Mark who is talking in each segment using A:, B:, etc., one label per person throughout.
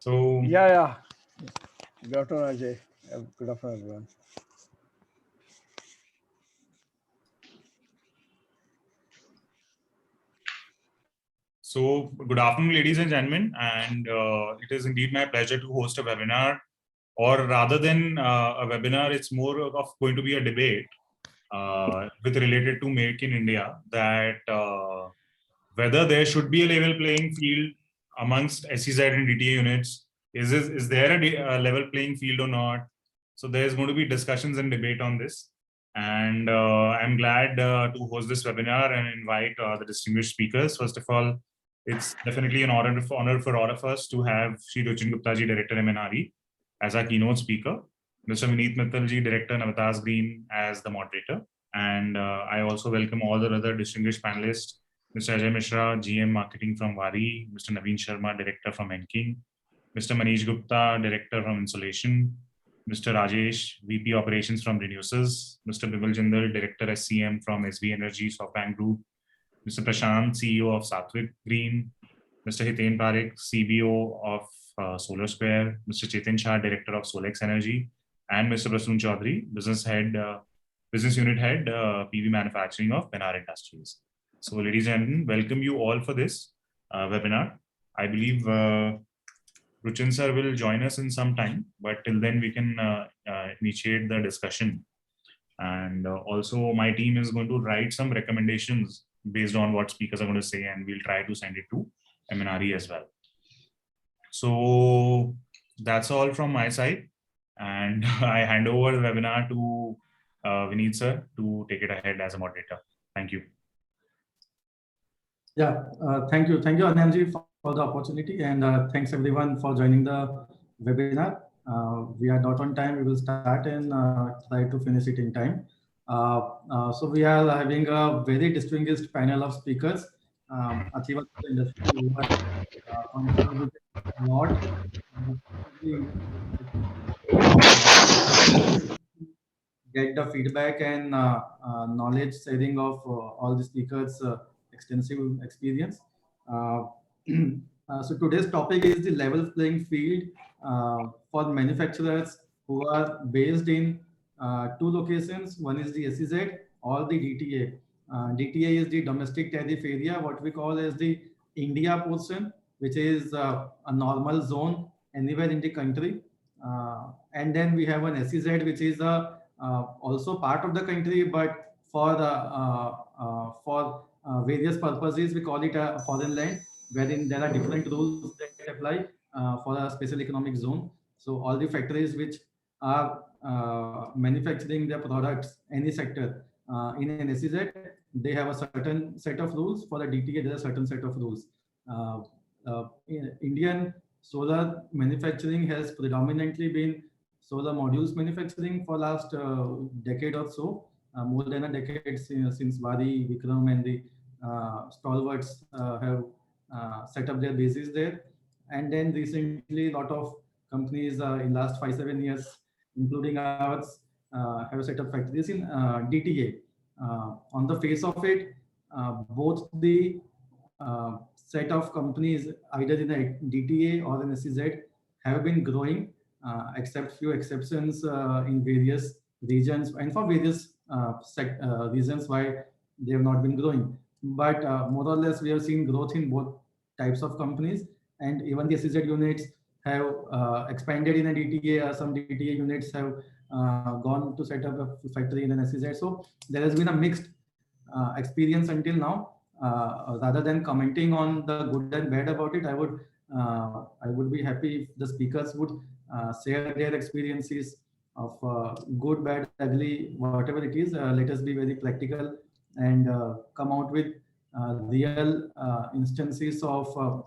A: So,
B: Yeah. Good afternoon, Ajay. Good afternoon, everyone.
A: good afternoon, ladies and gentlemen, and it is indeed my pleasure to host a webinar, or rather than a webinar, it's more of going to be a debate with related to Make in India, that whether there should be a level playing field amongst SEZ and DTA units. Is there a level playing field or not? So there's going to be discussions and debate on this. And I'm glad to host this webinar and invite the distinguished speakers. First of all, it's definitely an honor for all of us to have Shri Ruchin Gupta ji, Director MNRE, as our keynote speaker, Mr. Vineet Mittal ji, Director Navitas Green, as the moderator. And I also welcome all the other distinguished panelists, Mr. Ajay Mishra, GM Marketing from Wari, Mr. Naveen Sharma, Director from Enking, Mr. Manish Gupta, Director from Insulation, Mr. Rajesh, VP Operations from Renewsys, Mr. Bimal Jindal, Director SCM from SB Energy SoftBank Group, Mr. Prashant, CEO of Satvik Green, Mr. Hiten Parekh, CBO of Solar Square, Mr. Chetan Shah, Director of Solex Energy, and Mr. Prasoon Chaudhary, Business Unit Head, PV Manufacturing of Benar Industries. So, ladies and gentlemen, welcome you all for this webinar. I believe Ruchin sir will join us in some time, but till then we can initiate the discussion. And also my team is going to write some recommendations based on what speakers are going to say, and we'll try to send it to MNRE as well. So that's all from my side. And I hand over the webinar to Vineet sir to take it ahead as a moderator. Thank you.
C: Yeah, thank you, Anandji, for the opportunity, and thanks everyone for joining the webinar. We are not on time. We will start and try to finish it in time. So we are having a very distinguished panel of speakers. Achievers of the industry who are contributed a lot. Get the feedback and knowledge sharing of all the speakers' extensive experience. So today's topic is the level playing field for manufacturers who are based in two locations. One is the SEZ or the DTA. DTA is the domestic tariff area, what we call as the India portion, which is a normal zone anywhere in the country. And then we have an SEZ, which is also part of the country, but for various purposes, we call it a foreign land, wherein there are different rules that apply for a special economic zone. So all the factories which are manufacturing their products, any sector in an SEZ, they have a certain set of rules. For the DTA, there are a certain set of rules. Indian solar manufacturing has predominantly been solar modules manufacturing for last decade or so, more than a decade since Wari, Vikram, and the stalwarts have set up their bases there. And then recently, a lot of companies in last 5-7 years, including ours, have set up factories in DTA. On the face of it, both the set of companies, either in a DTA or in SEZ, have been growing, except few exceptions in various regions and for various reasons why they have not been growing. But more or less, we have seen growth in both types of companies, and even the SEZ units have expanded in a DTA. Some DTA units have gone to set up a factory in an SEZ. So there has been a mixed experience until now. Rather than commenting on the good and bad about it, I would be happy if the speakers would share their experiences of good, bad, ugly, whatever it is. Let us be very practical and come out with real instances of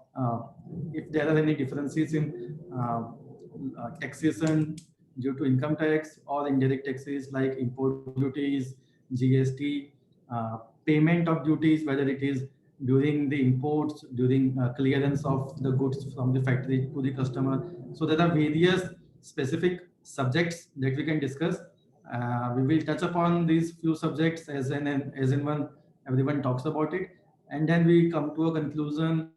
C: if there are any differences in taxation due to income tax or indirect taxes like import duties, GST, payment of duties, whether it is during the imports, during clearance of the goods from the factory to the customer. So there are various specific subjects that we can discuss. We will touch upon these few subjects as and when everyone talks about it, and then we come to a conclusion,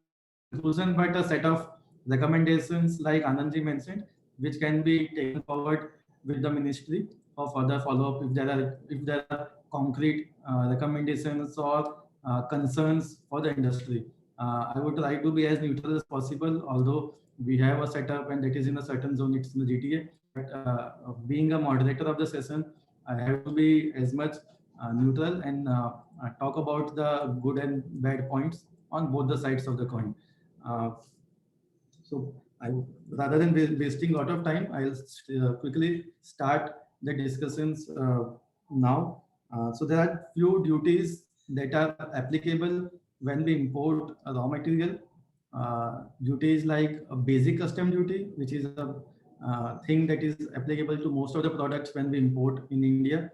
C: but a set of recommendations like Anandji mentioned, which can be taken forward with the ministry for further follow-up if there are concrete recommendations or concerns for the industry. I would try to be as neutral as possible, although we have a setup and that is in a certain zone, it's in the GTA. But being a moderator of the session, I have to be as much neutral and talk about the good and bad points on both the sides of the coin. Uh, so I, rather than wasting a lot of time, I'll quickly start the discussions now. So there are few duties that are applicable when we import a raw material. Duties like a basic custom duty, which is a thing that is applicable to most of the products when we import in India.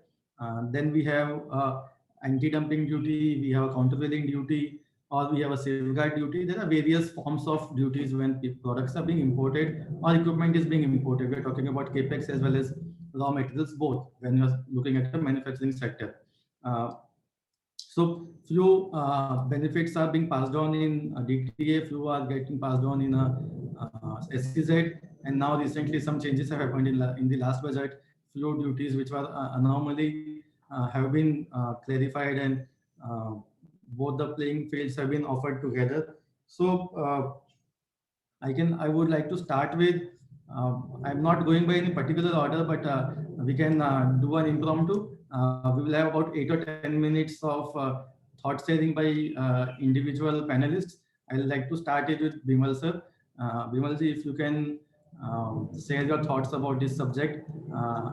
C: Then we have anti-dumping duty, we have a countervailing duty, or we have a safeguard duty. There are various forms of duties when products are being imported or equipment is being imported. We're talking about capex as well as raw materials, both when you're looking at the manufacturing sector. So few benefits are being passed on in DTA, few are getting passed on in SEZ, and now recently some changes have happened in the last budget. Few duties which were anomaly have been clarified, and both the playing fields have been offered together. So I would like to start with. I'm not going by any particular order, but we can do an impromptu. We will have about 8 or 10 minutes of thought sharing by individual panelists. I'd like to start it with Bimal sir. Bimalji, if you can share your thoughts about this subject.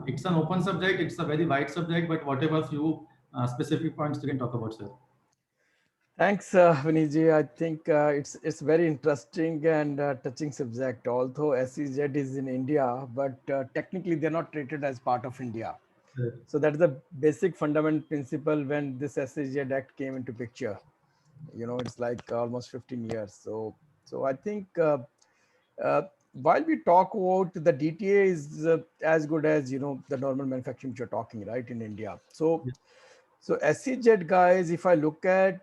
C: It's an open subject. It's a very wide subject, but whatever few specific points you can talk about, sir.
B: Thanks, Viniji. I think it's very interesting and touching subject. Although SEZ is in India, but technically they're not treated as part of India. So that's the basic fundamental principle when this SEZ Act came into picture. You know, it's like almost 15 years. So I think uh, while we talk about the DTA is as good as, you know, the normal manufacturing which you're talking, right, in India. So SEZ guys, if I look at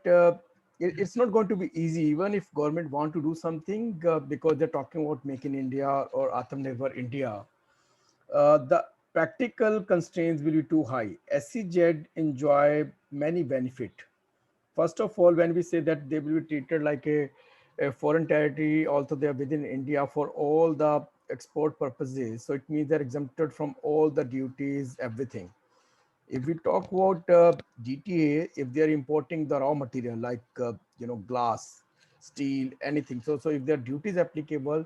B: it's not going to be easy, even if government want to do something because they're talking about Make in India or Atmanirbhar India. The practical constraints will be too high. SEZ enjoy many benefit. First of all, when we say that they will be treated like a foreign territory, also they are within India for all the export purposes. So it means they're exempted from all the duties, everything. If we talk about DTA, if they are importing the raw material like you know, glass, steel, anything, so if their duty is applicable,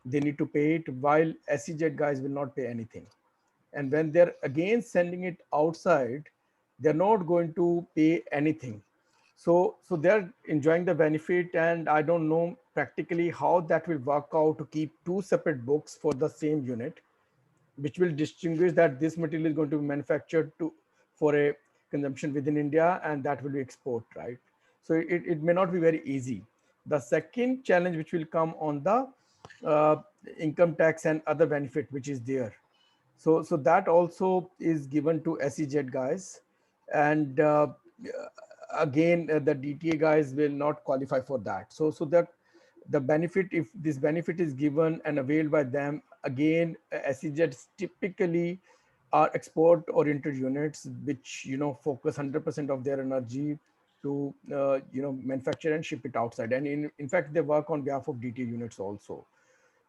B: they need to pay it, while SEZ guys will not pay anything. And when they're again sending it outside, they're not going to pay anything. So they're enjoying the benefit, and I don't know practically how that will work out to keep two separate books for the same unit, which will distinguish that this material is going to be manufactured for a consumption within India, and that will be export, right? So it may not be very easy. The second challenge which will come on the uh, income tax and other benefit which is there. So that also is given to SEZ guys, and again the DTA guys will not qualify for that. So that the benefit, if this benefit is given and availed by them, again SEZs typically are export oriented units which, you know, focus 100% of their energy to you know, manufacture and ship it outside, and in fact they work on behalf of DTA units also.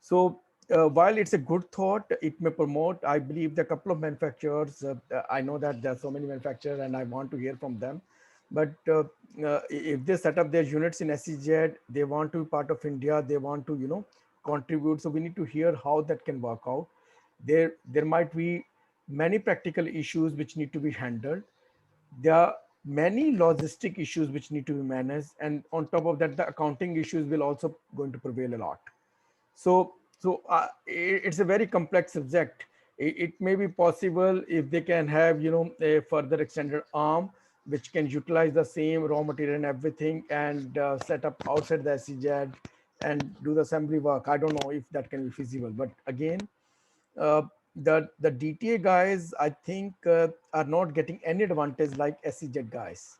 B: So while it's a good thought, it may promote, I believe, the couple of manufacturers. I know that there are so many manufacturers and I want to hear from them. But if they set up their units in SEZ, they want to be part of India, they want to, you know, contribute. So we need to hear how that can work out. There might be many practical issues which need to be handled. There are many logistic issues which need to be managed. And on top of that, the accounting issues will also going to prevail a lot. So it's a very complex subject. It may be possible if they can have, you know, a further extended arm which can utilize the same raw material and everything, and set up outside the SEZ and do the assembly work. I don't know if that can be feasible, but again, uh, the DTA guys, I think, are not getting any advantage like SEZ guys.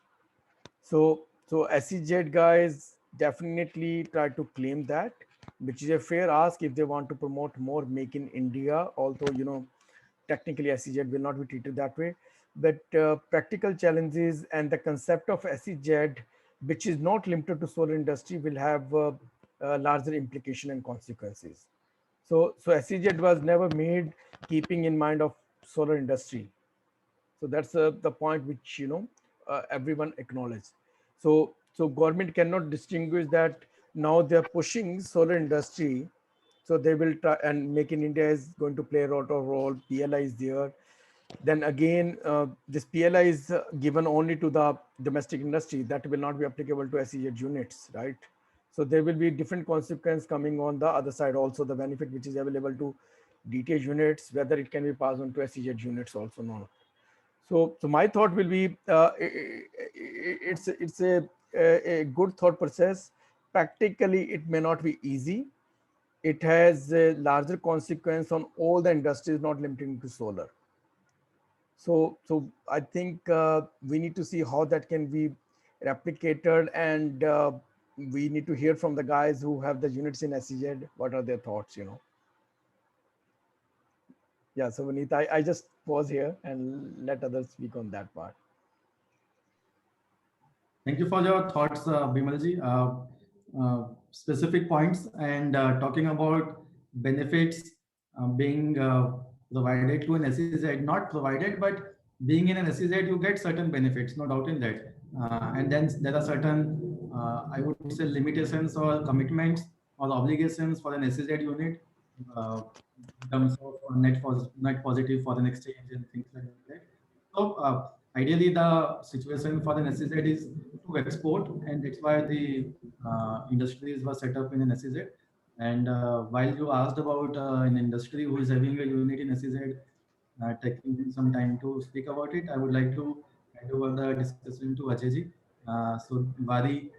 B: So SEZ guys definitely try to claim that. which is a fair ask if they want to promote more Make in India, although, technically SEZ will not be treated that way. But practical challenges and the concept of SEZ, which is not limited to solar industry, will have larger implication and consequences. So SEZ was never made keeping in mind of solar industry. So that's the point which everyone acknowledges. So government cannot distinguish that now they're pushing solar industry. So they will try, and Make in India is going to play a lot of role. PLI is there. Then again, this PLI is given only to the domestic industry. That will not be applicable to SEZ units, right? So there will be different consequence coming on the other side. Also, the benefit which is available to DTH units, whether it can be passed on to SEZ units also not. So my thought will be it's a good thought process. Practically, it may not be easy. It has a larger consequence on all the industries, not limited to solar. So I think we need to see how that can be replicated, and we need to hear from the guys who have the units in SEZ. What are their thoughts? Yeah, so Vineet, I just pause here and let others speak on that part.
C: Thank you for your thoughts, Bimalji. Specific points and talking about benefits being provided to an SEZ, not provided, but being in an SEZ, you get certain benefits, no doubt in that. And then there are certain, I would say, limitations or commitments or obligations for an SEZ unit. In terms of net positive foreign exchange and things like that. So ideally, the situation for an SEZ is to export, and that's why the industries were set up in an SEZ. And while you asked about an industry who is having a unit in SEZ, taking some time to speak about it, I would like to hand over the discussion to Ajay. So Waaree,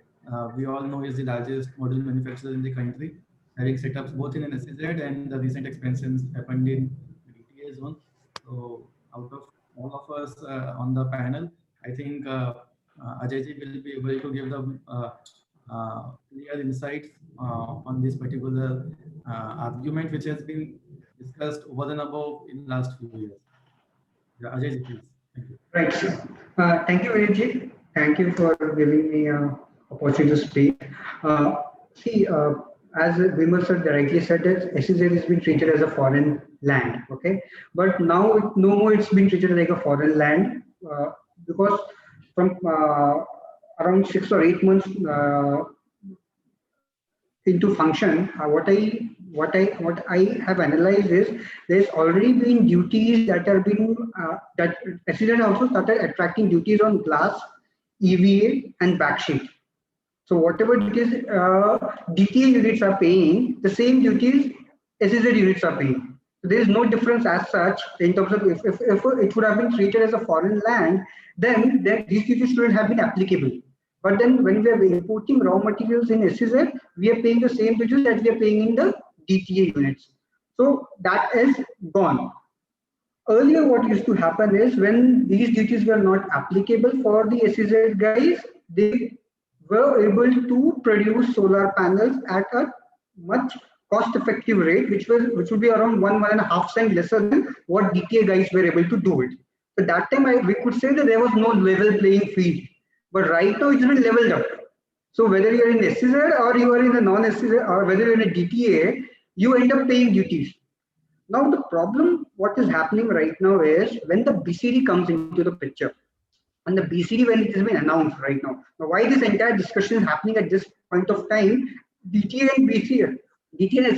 C: we all know, is the largest module manufacturer in the country, having setups both in an SEZ, and the recent expansions happened in DTA zone. So out of all of us on the panel, I think Ajay will be able to give the clear insights on this particular argument, which has been discussed over and above in the last few years. Yeah, Ajay, please. Thank you.
D: Right. Thank you, Vinit. Thank you for giving me an opportunity to speak. As Vimal sir directly said, that SEZ has been treated as a foreign land, okay? But now no more it's been treated like a foreign land because from around 6 or 8 months into function, what I have analyzed is there's already been duties that are being that SEZ also started attracting duties on glass, EVA, and backsheet. So whatever duties DTA units are paying, the same duties SEZ units are paying. So there is no difference as such in terms of if it would have been treated as a foreign land, then these duties shouldn't have been applicable. But then when we are importing raw materials in SEZ, we are paying the same duties that we are paying in the DTA units. So that is gone. Earlier, what used to happen is when these duties were not applicable for the SEZ guys, they were able to produce solar panels at a much cost-effective rate, which would be around 1.5 cents lesser than what DTA guys were able to do it. So that time we could say that there was no level playing field. But right now it's been leveled up. So whether you're in SEZ or you are in a non-SEZ or whether you're in a DTA, you end up paying duties. Now the problem, what is happening right now is when the BCD comes into the picture, and the BCD when it has been announced right now. Now why this entire discussion is happening at this point of time, DTA and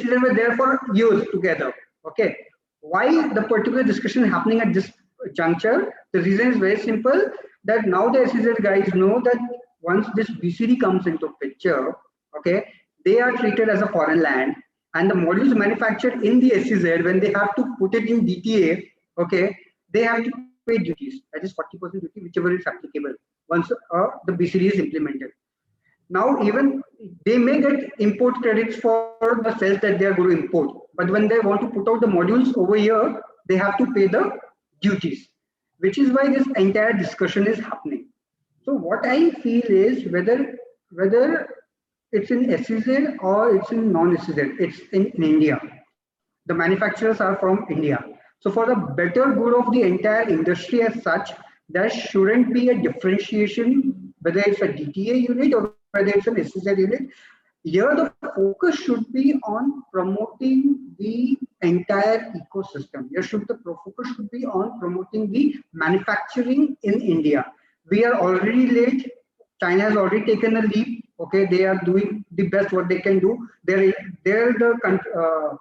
D: SEZ were there for years together. Okay. Why the particular discussion is happening at this juncture? The reason is very simple, that now the SEZ guys know that once this BCD comes into picture, okay, they are treated as a foreign land, and the modules manufactured in the SEZ, when they have to put it in DTA, okay, they have to pay duties. That is 40% duty, whichever is applicable once the BCD is implemented. Now, even they may get import credits for the cells that they are going to import, but when they want to put out the modules over here, they have to pay the duties, which is why this entire discussion is happening. So what I feel is whether it's in SEZ or it's in non-SEZ. It's in India. The manufacturers are from India. So for the better good of the entire industry as such, there shouldn't be a differentiation whether it's a DTA unit or whether it's an SEZ unit. Here the focus should be on promoting the entire ecosystem. Here should the focus should be on promoting the manufacturing in India. We are already late. China has already taken a leap. Okay, they are doing the best what they can do. They're the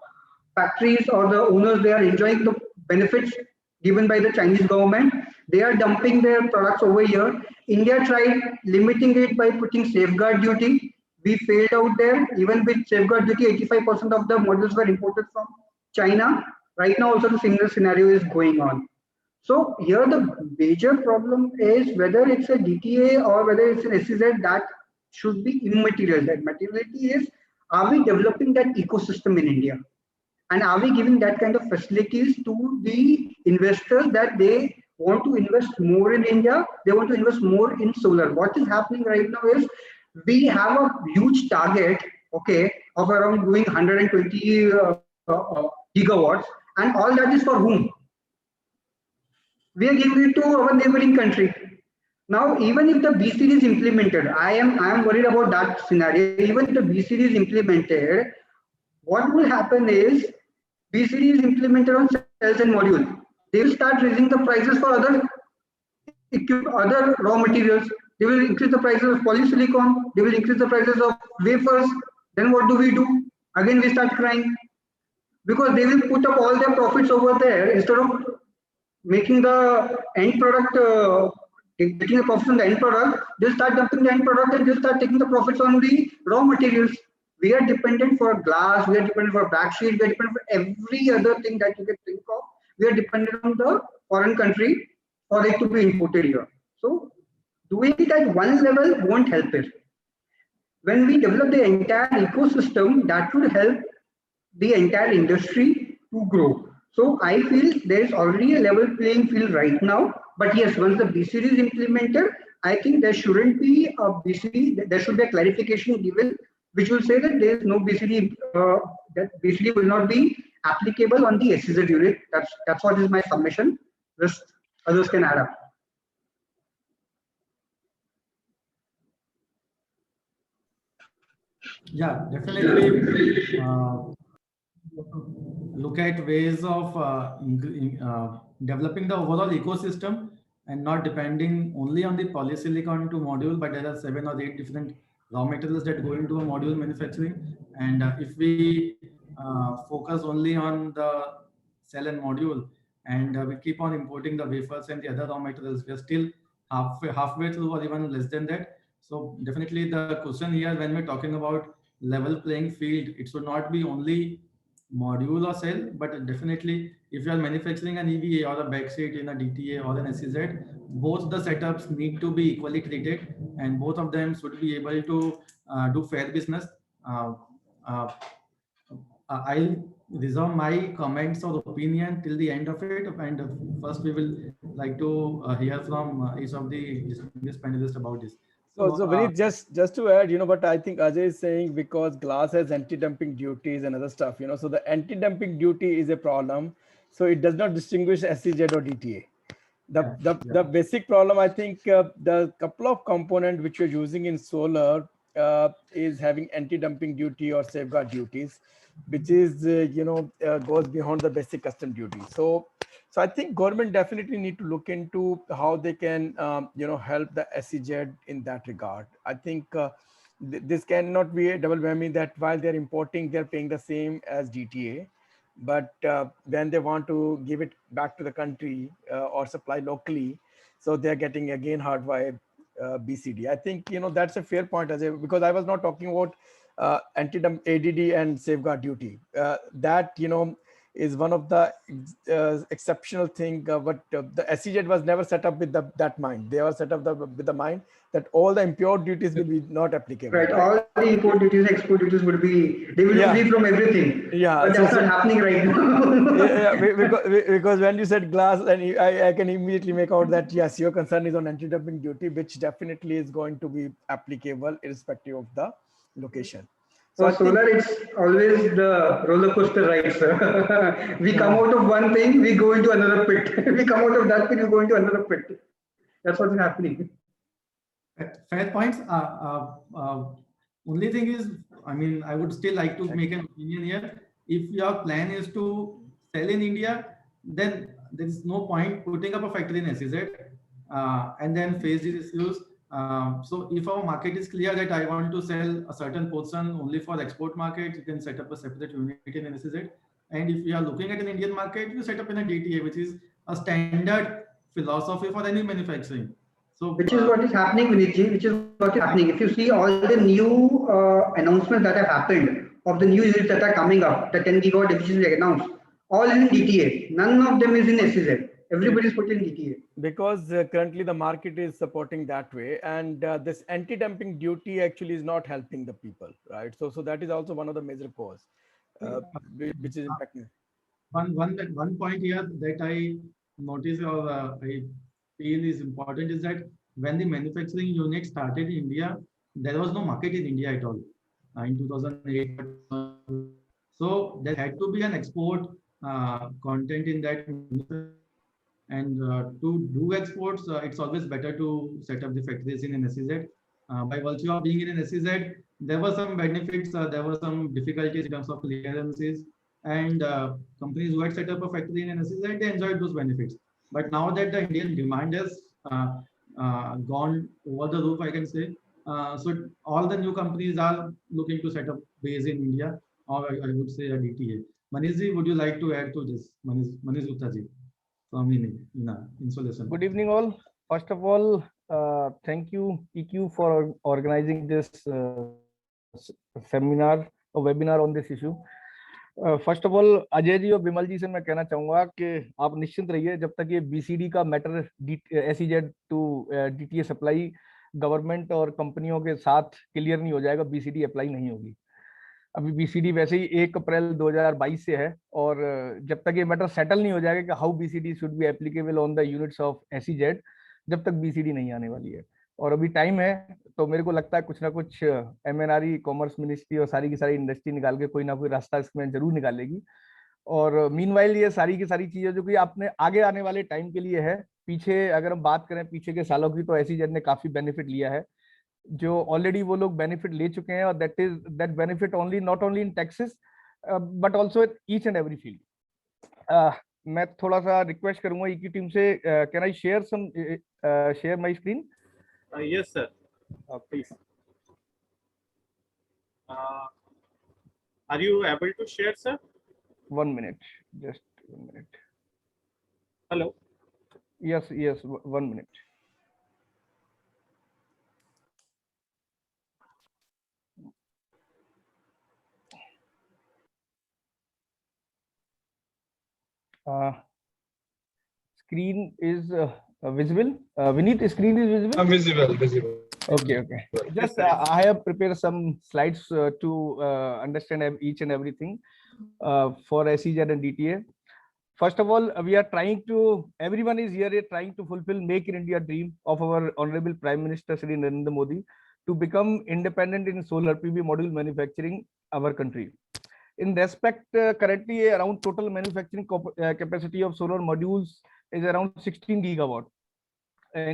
D: factories or the owners, they are enjoying the benefits given by the Chinese government. They are dumping their products over here. India tried limiting it by putting safeguard duty. We failed out there. Even with safeguard duty, 85% of the models were imported from China. Right now, also the similar scenario is going on. So here the major problem is whether it's a DTA or whether it's an SEZ, that should be immaterial. That materiality is, are we developing that ecosystem in India? And are we giving that kind of facilities to the investors that they want to invest more in India? They want to invest more in solar. What is happening right now is we have a huge target, okay, of around doing 120 gigawatts, and all that is for whom? We are giving it to our neighboring country. Now, even if the BCD is implemented, I am worried about that scenario. Even if the BCD is implemented, what will happen is BCD is implemented on cells and modules. They will start raising the prices for other raw materials. They will increase the prices of polysilicon. They will increase the prices of wafers. Then what do? Again, we start crying because they will put up all their profits over there instead of making the end product, getting a profit on the end product. They'll start dumping the end product and they'll start taking the profits on the raw materials. We are dependent for glass, we are dependent for backsheet, we are dependent for every other thing that you can think of. We are dependent on the foreign country for it to be imported here. So doing it at one level won't help it. When we develop the entire ecosystem, that would help the entire industry to grow. So I feel there is already a level playing field right now. But yes, once the BCD is implemented, I think there shouldn't be a BCD, there should be a clarification given which will say that there is no BCD, that BCD will not be applicable on the SEZ unit. That's what is my submission. Rest others can add up.
C: Yeah, definitely. Look at ways of developing the overall ecosystem and not depending only on the polysilicon to module, but there are 7 or 8 different raw materials that go into a module manufacturing. And if we focus only on the cell and module, and we keep on importing the wafers and the other raw materials, we're still halfway through or even less than that. So definitely the question here, when we're talking about level playing field, it should not be only module or cell, but definitely if you are manufacturing an EVA or a backseat in a DTA or an SEZ, both the setups need to be equally treated and both of them should be able to do fair business. I'll reserve my comments or opinion till the end of it, and first we will like to hear from each of the distinguished panelists about this.
B: So Vineet, just to add, but I think Ajay is saying because glass has anti-dumping duties and other stuff, so the anti-dumping duty is a problem. So it does not distinguish SEZ or DTA. The basic problem, I think, the couple of components which you're using in solar is having anti-dumping duty or safeguard duties, which is, goes beyond the basic custom duty. So I think government definitely need to look into how they can, help the SEZ in that regard. I think this cannot be a double whammy that while they're importing, they're paying the same as DTA. But when they want to give it back to the country or supply locally, so they're getting again hardwired BCD. I think, that's a fair point, Ajay, because I was not talking about anti-dump ADD and safeguard duty. That, is one of the exceptional thing, but the SEZ was never set up with that mind. They were set up with the mind that all the import duties will be not applicable.
D: Right, all the import duties, export duties would be, they will be free from everything.
B: Yeah,
D: but that's not happening right now.
B: because when you said glass, and I can immediately make out that yes, your concern is on anti-dumping duty, which definitely is going to be applicable irrespective of the location.
D: So
B: I
D: solar, it's always the roller coaster ride, sir. We come out of one thing, we go into another pit. We come out of that pit, we go into another pit. That's what's happening.
C: Fair points. Only thing is, I mean, I would still like to make an opinion here. If your plan is to sell in India, then there is no point putting up a factory in SEZ and then face these issues. So if our market is clear that I want to sell a certain portion only for export market, you can set up a separate unit in SEZ. And if you are looking at an Indian market, you set up in a DTA, which is a standard philosophy for any manufacturing. So,
D: which is what is happening, Vinitji, which is what is happening. If you see all the new announcements that have happened of the new units that are coming up, the 10 gigawatt divisions we announced, all in DTA. None of them is in SEZ. Everybody's put in DTA.
B: Because currently the market is supporting that way, and this anti-dumping duty actually is not helping the people, right? So that is also one of the major cause, which is impacting.
C: One point here that I notice or I feel is important is that when the manufacturing unit started in India, there was no market in India at all in 2008. So there had to be an export content in that. And to do exports, it's always better to set up the factories in an SEZ. By virtue of being in an SEZ, there were some benefits, there were some difficulties in terms of clearances, and companies who had set up a factory in an SEZ, they enjoyed those benefits. But now that the Indian demand has gone over the roof, I can say, so all the new companies are looking to set up base in India, or I would say a DTA. Manishji, would you like to add to this? Manish Gupta ji from Insulation.
E: Good evening, all. First of all, thank you, EQ, for organizing this seminar or webinar on this issue. First of all Ajay ji और विमल जी से मैं कहना चाहूंगा कि आप निश्चिंत रहिए जब तक ये बीसीडी का matter SEZ to DTA supply government और कंपनियों के साथ क्लियर नहीं हो जाएगा, बीसीडी अप्लाई नहीं होगी। अभी बीसीडी वैसे ही 1 अप्रैल 2022 से है, और जब तक ये मैटर सेटल नहीं हो जाएगा कि how BCD should be applicable on the units of SEZ, जब तक बीसीडी नहीं आने वाली है। और अभी टाइम है, तो मेरे को लगता है कुछ ना कुछ एमएनआरई, कॉमर्स मिनिस्ट्री और सारी की सारी इंडस्ट्री निकाल के कोई ना कोई रास्ता इसमें जरूर निकालेगी। और मीनवाइल ये सारी की सारी चीजें जो कि आपने आगे आने वाले टाइम के लिए है, पीछे अगर हम बात करें पीछे के सालों की, तो एसईजेड ने काफी बेनिफिट लिया है, जो ऑलरेडी वो लोग बेनिफिट ले चुके हैं, और that benefit only not only in taxes but also each and every field. मैं थोड़ा सा रिक्वेस्ट करूंगा की टीम से, can I share my screen?
F: Yes, sir. Please. Are you able to share, sir?
E: 1 minute, just 1 minute.
F: Hello.
E: Yes, 1 minute. Screen is visible. Vineet, screen is visible.
F: Visible.
E: Okay. Just I have prepared some slides to understand each and everything for SEZ and DTA. First of all, we are trying to, everyone is here trying to fulfill Make in India dream of our Honorable Prime Minister Shri Narendra Modi to become independent in solar PV module manufacturing our country. In respect, currently around total manufacturing capacity of solar modules is around 16 gigawatt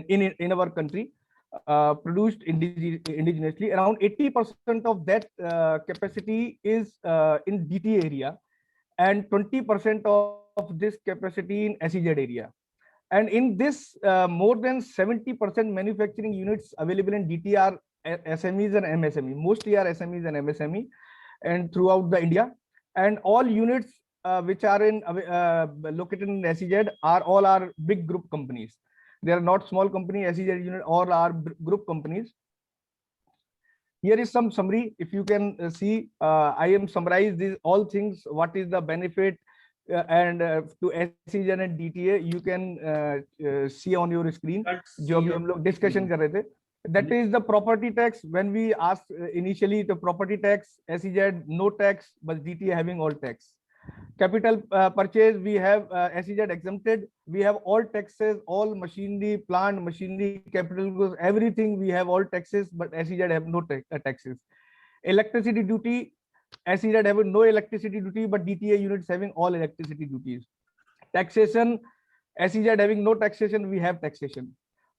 E: in our country, produced indigenously. Around 80% of that capacity is in DTA area, and 20% of this capacity in SEZ area. And in this, more than 70% manufacturing units available in DTA are SMEs and MSME, mostly are SMEs and MSME, and throughout the India. And all units which are in located in SEZ all are big group companies. They are not small company. SEZ unit all are group companies. Here is some summary. If you can see, I am summarized these all things. What is the benefit and to SEZ and DTA? You can see on your screen. जो अभी हम लोग discussion कर रहे थे. That is the property tax. When we asked initially the property tax, SEZ no tax, but DTA having all tax. Capital purchase, we have SEZ exempted. We have all taxes, all machinery, plant, machinery, capital goods, everything we have all taxes, but SEZ have no taxes. Electricity duty, SEZ having no electricity duty, but DTA units having all electricity duties. Taxation, SEZ having no taxation, we have taxation.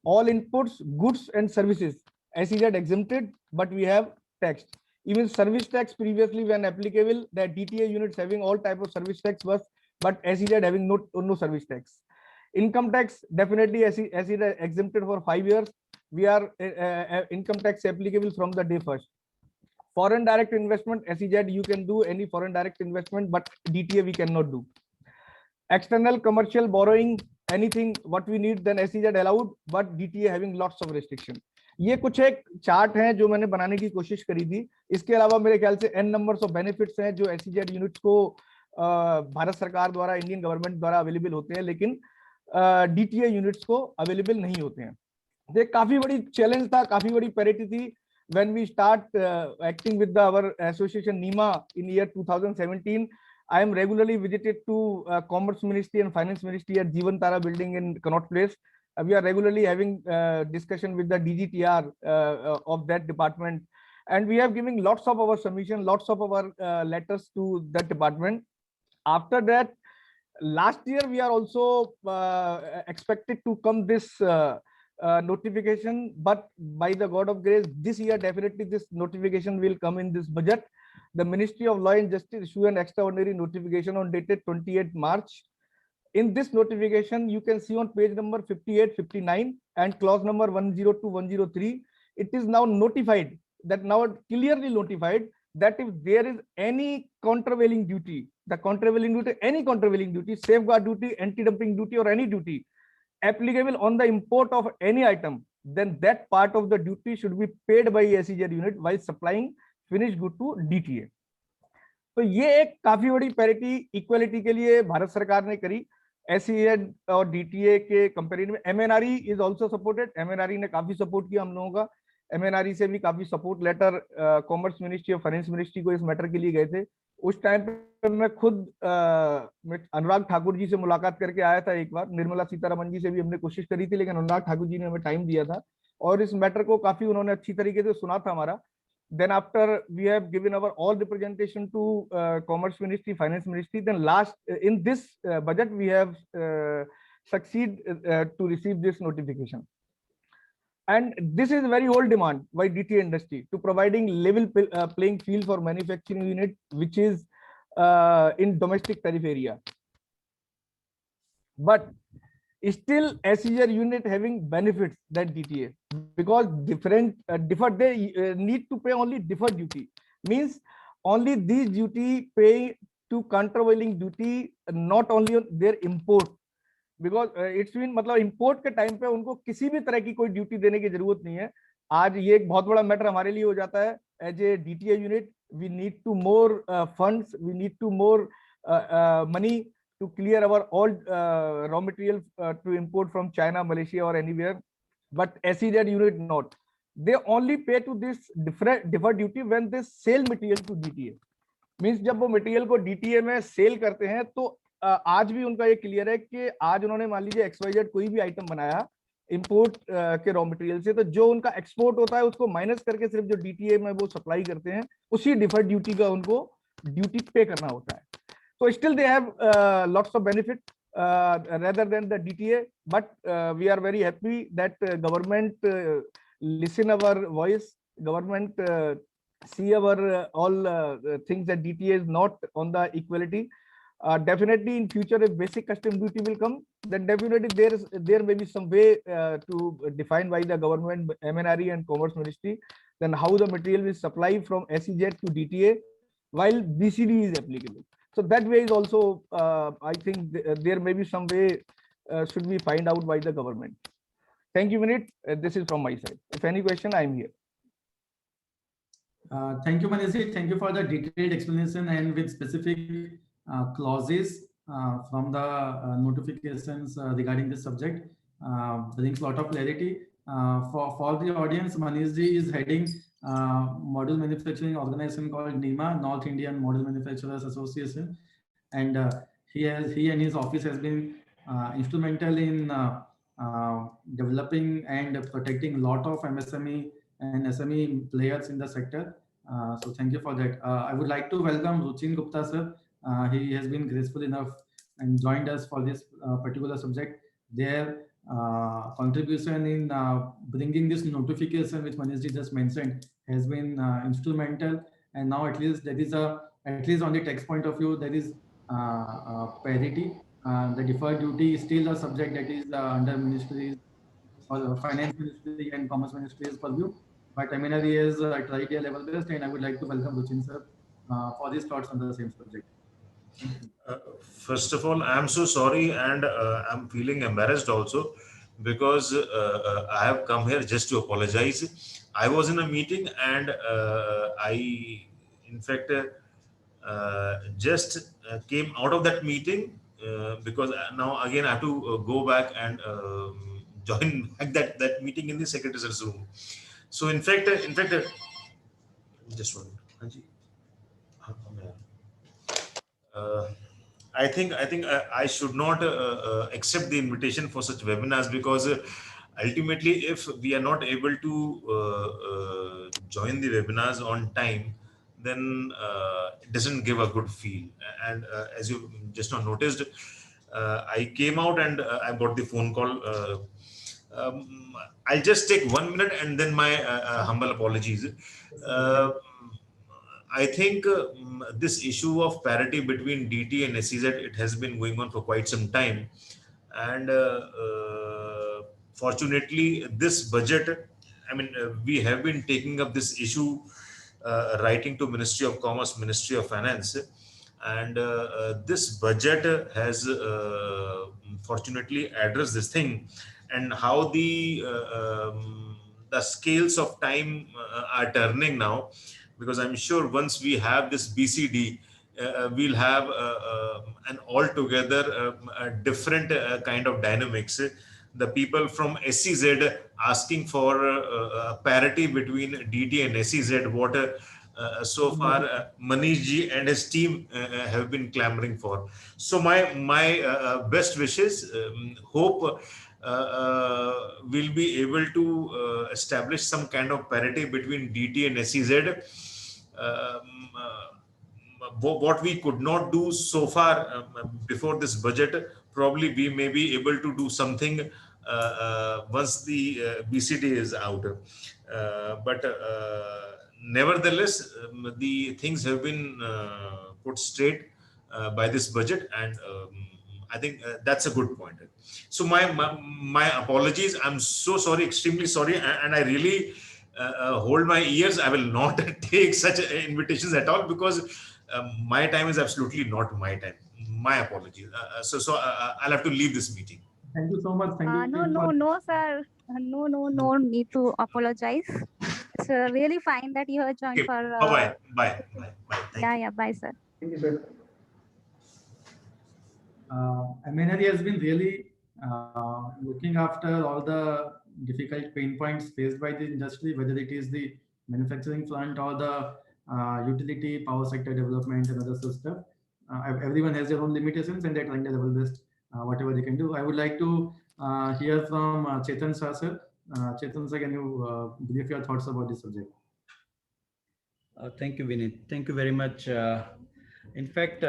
E: All inputs, goods and services, SEZ exempted, but we have taxed. Even service tax previously when applicable, that DTA units having all type of service tax was, but SEZ having no service tax. Income tax, definitely SEZ exempted for 5 years. We are income tax applicable from the day first. Foreign direct investment, SEZ, you can do any foreign direct investment, but DTA we cannot do. External commercial borrowing, anything what we need, then SEZ allowed, but DTA having lots of restriction. ये कुछ एक chart हैं जो मैंने बनाने की कोशिश करी थी. इसके अलावा मेरे ख्याल से n नंबर्स ऑफ बेनिफिट्स हैं जो SEZ यूनिट्स को भारत सरकार द्वारा, इंडियन गवर्नमेंट द्वारा अवेलेबल होते हैं, लेकिन DTA यूनिट्स को अवेलेबल नहीं होते हैं. ये काफी बड़ी चैलेंज था, काफी बड़ी पैरिटी थी. When we start acting with our association NEMA in year 2017, I am regularly visited to Commerce Ministry and Finance Ministry at Jeevan Tara building in Connaught Place. We are regularly having discussion with the DGTR of that department, and we have given lots of our submission, lots of our letters to that department. After that, last year we are also expected to come this notification, but by the God of grace, this year definitely this notification will come in this budget. The Ministry of Law and Justice issue an extraordinary notification on dated 28 March. In this notification, you can see on page number 58, 59 and clause number 102, 103, it is now notified, that now clearly notified that if there is any countervailing duty, any countervailing duty, safeguard duty, anti-dumping duty or any duty applicable on the import of any item, then that part of the duty should be paid by SEZ unit while supplying finished good to DTA. तो ये एक काफी बड़ी parity equality के लिए भारत सरकार ने करी. SEZ और DTA के कंपेरिजन में MNRE is also supported. MNRE ने काफी सपोर्ट किया हम लोगों का. MNRE से भी काफी सपोर्ट लेटर कॉमर्स मिनिस्ट्री और फाइनेंस मिनिस्ट्री को इस मैटर के लिए गए थे. उस टाइम पे मैं खुद अनुराग ठाकुर जी से मुलाकात करके आया था एक बार. निर्मला सीतारमन जी से भी हमने कोशिश करी थी, लेकिन अनुराग ठाकुर जी ने हमें टाइम दिया था और इस मैटर को काफी उन्होंने अच्छी तरीके से सुना था हमारा. Then after we have given our all representation to Commerce Ministry, Finance Ministry, then last in this budget we have succeed to receive this notification. And this is very old demand by DTA industry to providing level playing field for manufacturing unit which is in domestic tariff area. But still SEZ unit having benefits than DTA because deferred they need to pay only deferred duty, means only these duty pay to countervailing duty, not only on their import, because it's been मतलब import के time पे उनको किसी भी तरह की कोई duty देने की जरूरत नहीं है. आज ये एक बहुत बड़ा मैटर हमारे लिए हो जाता है. As a DTA unit we need to more funds, we need to more money to clear our all raw material to import from China, Malaysia or anywhere, but SEZ unit not. They only pay to this deferred duty when they sell material to DTA. Means जब वो material को DTA में sell करते हैं तो आज भी उनका ये clear है कि आज उन्होंने मान लीजिए XYZ कोई भी item बनाया import के raw material से, तो जो उनका export होता है उसको minus करके सिर्फ जो DTA में वो supply करते हैं उसी deferred duty का उनको duty pay करना होता है. So still they have lots of benefit rather than the DTA, but we are very happy that government listen our voice, government see our all things that DTA is not on the equality. Definitely in future if basic custom duty will come, then definitely there may be some way to define by the government, MNRE and Commerce Ministry, then how the material will supply from SEZ to DTA while BCD is applicable. So that way is also, I think there may be some way should be find out by the government. Thank you, Vinit. This is from my side. If any question, I am here.
C: Thank you, Manish. Thank you for the detailed explanation and with specific clauses from the notifications regarding this subject. Brings a lot of clarity. For the audience, Manish is heading model manufacturing organization called NEMA, North Indian Model Manufacturers Association, and he and his office has been instrumental in developing and protecting a lot of MSME and SME players in the sector. So thank you for that. I would like to welcome Ruchin Gupta sir. He has been graceful enough and joined us for this particular subject. Their contribution in bringing this notification, which Manishji just mentioned, has been instrumental. And now at least there is at least on the text point of view, there is parity. The deferred duty is still a subject that is under ministries or the finance ministry and commerce ministry's purview. But Aminari has tried their level best, and I would like to welcome Ruchin sir for his thoughts on the same subject.
G: First of all, I'm so sorry, and I'm feeling embarrassed also, because I have come here just to apologize. I was in a meeting, and in fact, just came out of that meeting, because now again I have to go back and join back that meeting in the secretary's room. So in fact, just one. Hanji. I think I should not accept the invitation for such webinars, because ultimately, if we are not able to join the webinars on time, then it doesn't give a good feel. And as you just now noticed, I came out and I got the phone call. I'll just take 1 minute and then my humble apologies. I think this issue of parity between DT and SEZ, it has been going on for quite some time. And fortunately, this budget, I mean, we have been taking up this issue, writing to Ministry of Commerce, Ministry of Finance. And this budget has fortunately addressed this thing, and how the scales of time are turning now. Because I'm sure once we have this BCD, we'll have an altogether different kind of dynamics. The people from SEZ asking for parity between DT and SEZ, what so far Manish ji and his team have been clamoring for. So my best wishes, hope we'll be able to establish some kind of parity between DT and SEZ. What we could not do so far before this budget, probably we may be able to do something once the BCD is out. But nevertheless, the things have been put straight by this budget, and I think that's a good point. So my apologies. I'm so sorry, extremely sorry, and I really hold my ears. I will not take such invitations at all, because my time is absolutely not my time. My apologies. So I'll have to leave this meeting.
C: Thank you so much. Thank you.
H: No, sir. No need to apologize. It's really fine that you have joined
G: Okay.
H: for.
G: Bye. Thank you.
H: Bye, sir.
D: Thank you, sir.
C: MNRE has been really looking after all the difficult pain points faced by the industry, whether it is the manufacturing front or the utility, power sector development and other stuff. Everyone has their own limitations, and they're trying their level best, whatever they can do. I would like to hear from Chetan Shah, sir. Chetan sir, can you brief your thoughts about this subject?
I: Thank you, Vinit. Thank you very much. In fact,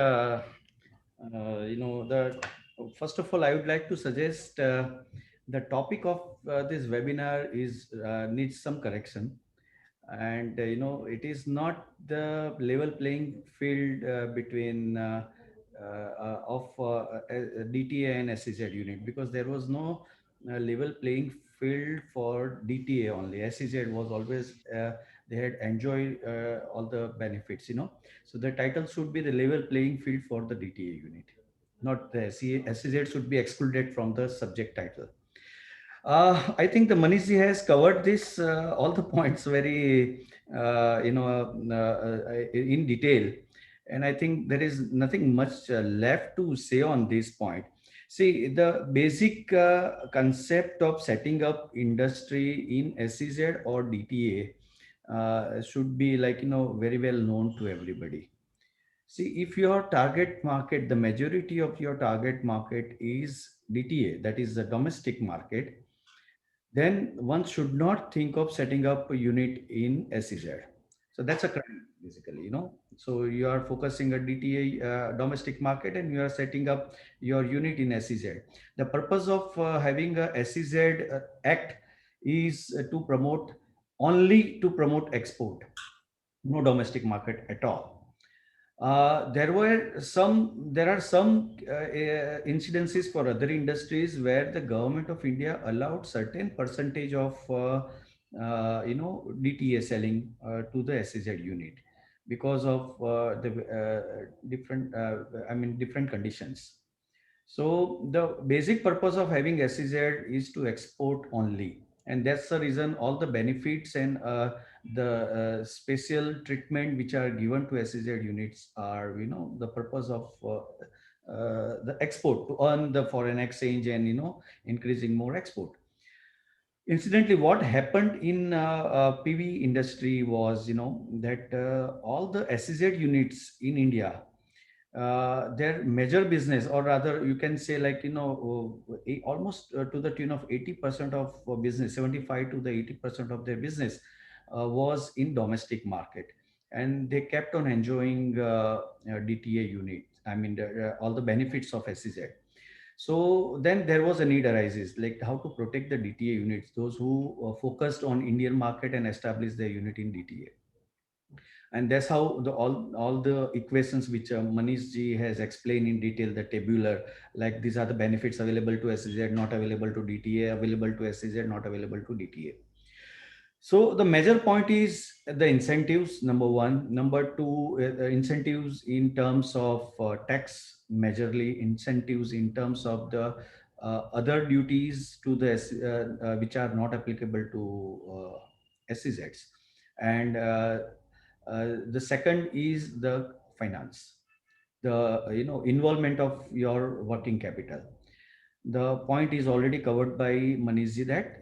I: first of all, I would like to suggest the topic of this webinar is needs some correction. And it is not the level playing field between DTA and SEZ unit, because there was no level playing field for DTA only. SEZ was always they had enjoyed all the benefits. So the title should be the level playing field for the DTA unit, not the SEZ should be excluded from the subject title. I think the Manish ji has covered this all the points very in detail, and I think there is nothing much left to say on this point. See, the basic concept of setting up industry in SEZ or DTA should be very well known to everybody. See, if your target market, the majority of your target market is DTA, that is the domestic market, then one should not think of setting up a unit in SEZ. So that's a crime, basically, So you are focusing a DTA domestic market, and you are setting up your unit in SEZ. The purpose of having a SEZ Act is only to promote export, no domestic market at all. There are some incidences for other industries where the government of India allowed certain percentage of DTA selling to the SEZ unit because of the different conditions. So the basic purpose of having SEZ is to export only, and that's the reason all the benefits and the special treatment which are given to SEZ units are, the purpose of the export, to earn the foreign exchange and, increasing more export. Incidentally, what happened in PV industry was, that all the SEZ units in India, their major business, or rather you can say, like, almost to the tune of 80% of business, 75 to the 80% of their business was in domestic market, and they kept on enjoying DTA unit. All the benefits of SEZ. So then there was a need arises, like how to protect the DTA units, those who focused on Indian market and established their unit in DTA. And that's how all the equations which Manish ji has explained in detail, the tabular, like these are the benefits available to SEZ, not available to DTA, available to SEZ, not available to DTA. So the major point is the incentives, number one. Number two, incentives in terms of tax, majorly incentives in terms of the other duties to the which are not applicable to SEZs. And the second is the finance, the involvement of your working capital. The point is already covered by Manish ji, that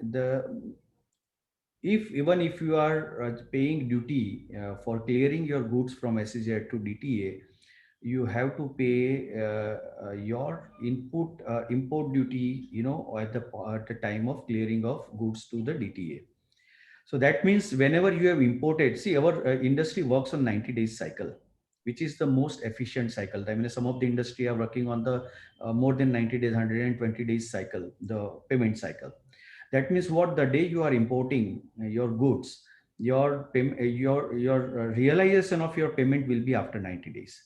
I: even if you are paying duty for clearing your goods from SEZ to DTA, you have to pay your import duty, at the time of clearing of goods to the DTA. So that means whenever you have imported, see, our industry works on 90 days cycle, which is the most efficient cycle. Some of the industry are working on the more than 90 days, 120 days cycle, the payment cycle. That means what, the day you are importing your goods, your realization of your payment will be after 90 days,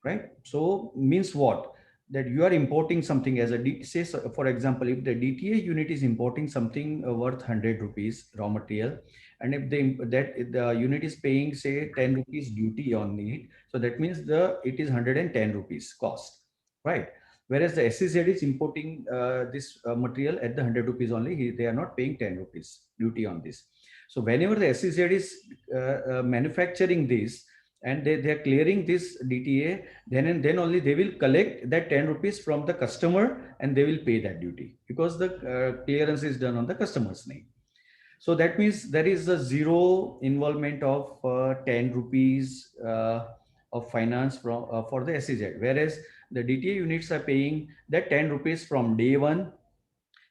I: right? So means what? That you are importing something as say, for example, if the DTA unit is importing something worth 100 rupees raw material, and if the unit is paying, say, 10 rupees duty on it, so that means it is 110 rupees cost, right? Whereas the SEZ is importing this material at the 100 rupees only, they are not paying 10 rupees duty on this. So whenever the SEZ is manufacturing this, and they are clearing this DTA, then and then only they will collect that 10 rupees from the customer, and they will pay that duty, because the clearance is done on the customer's name. So that means there is a zero involvement of 10 rupees of finance for the SEZ, whereas the DTA units are paying that 10 rupees from day one.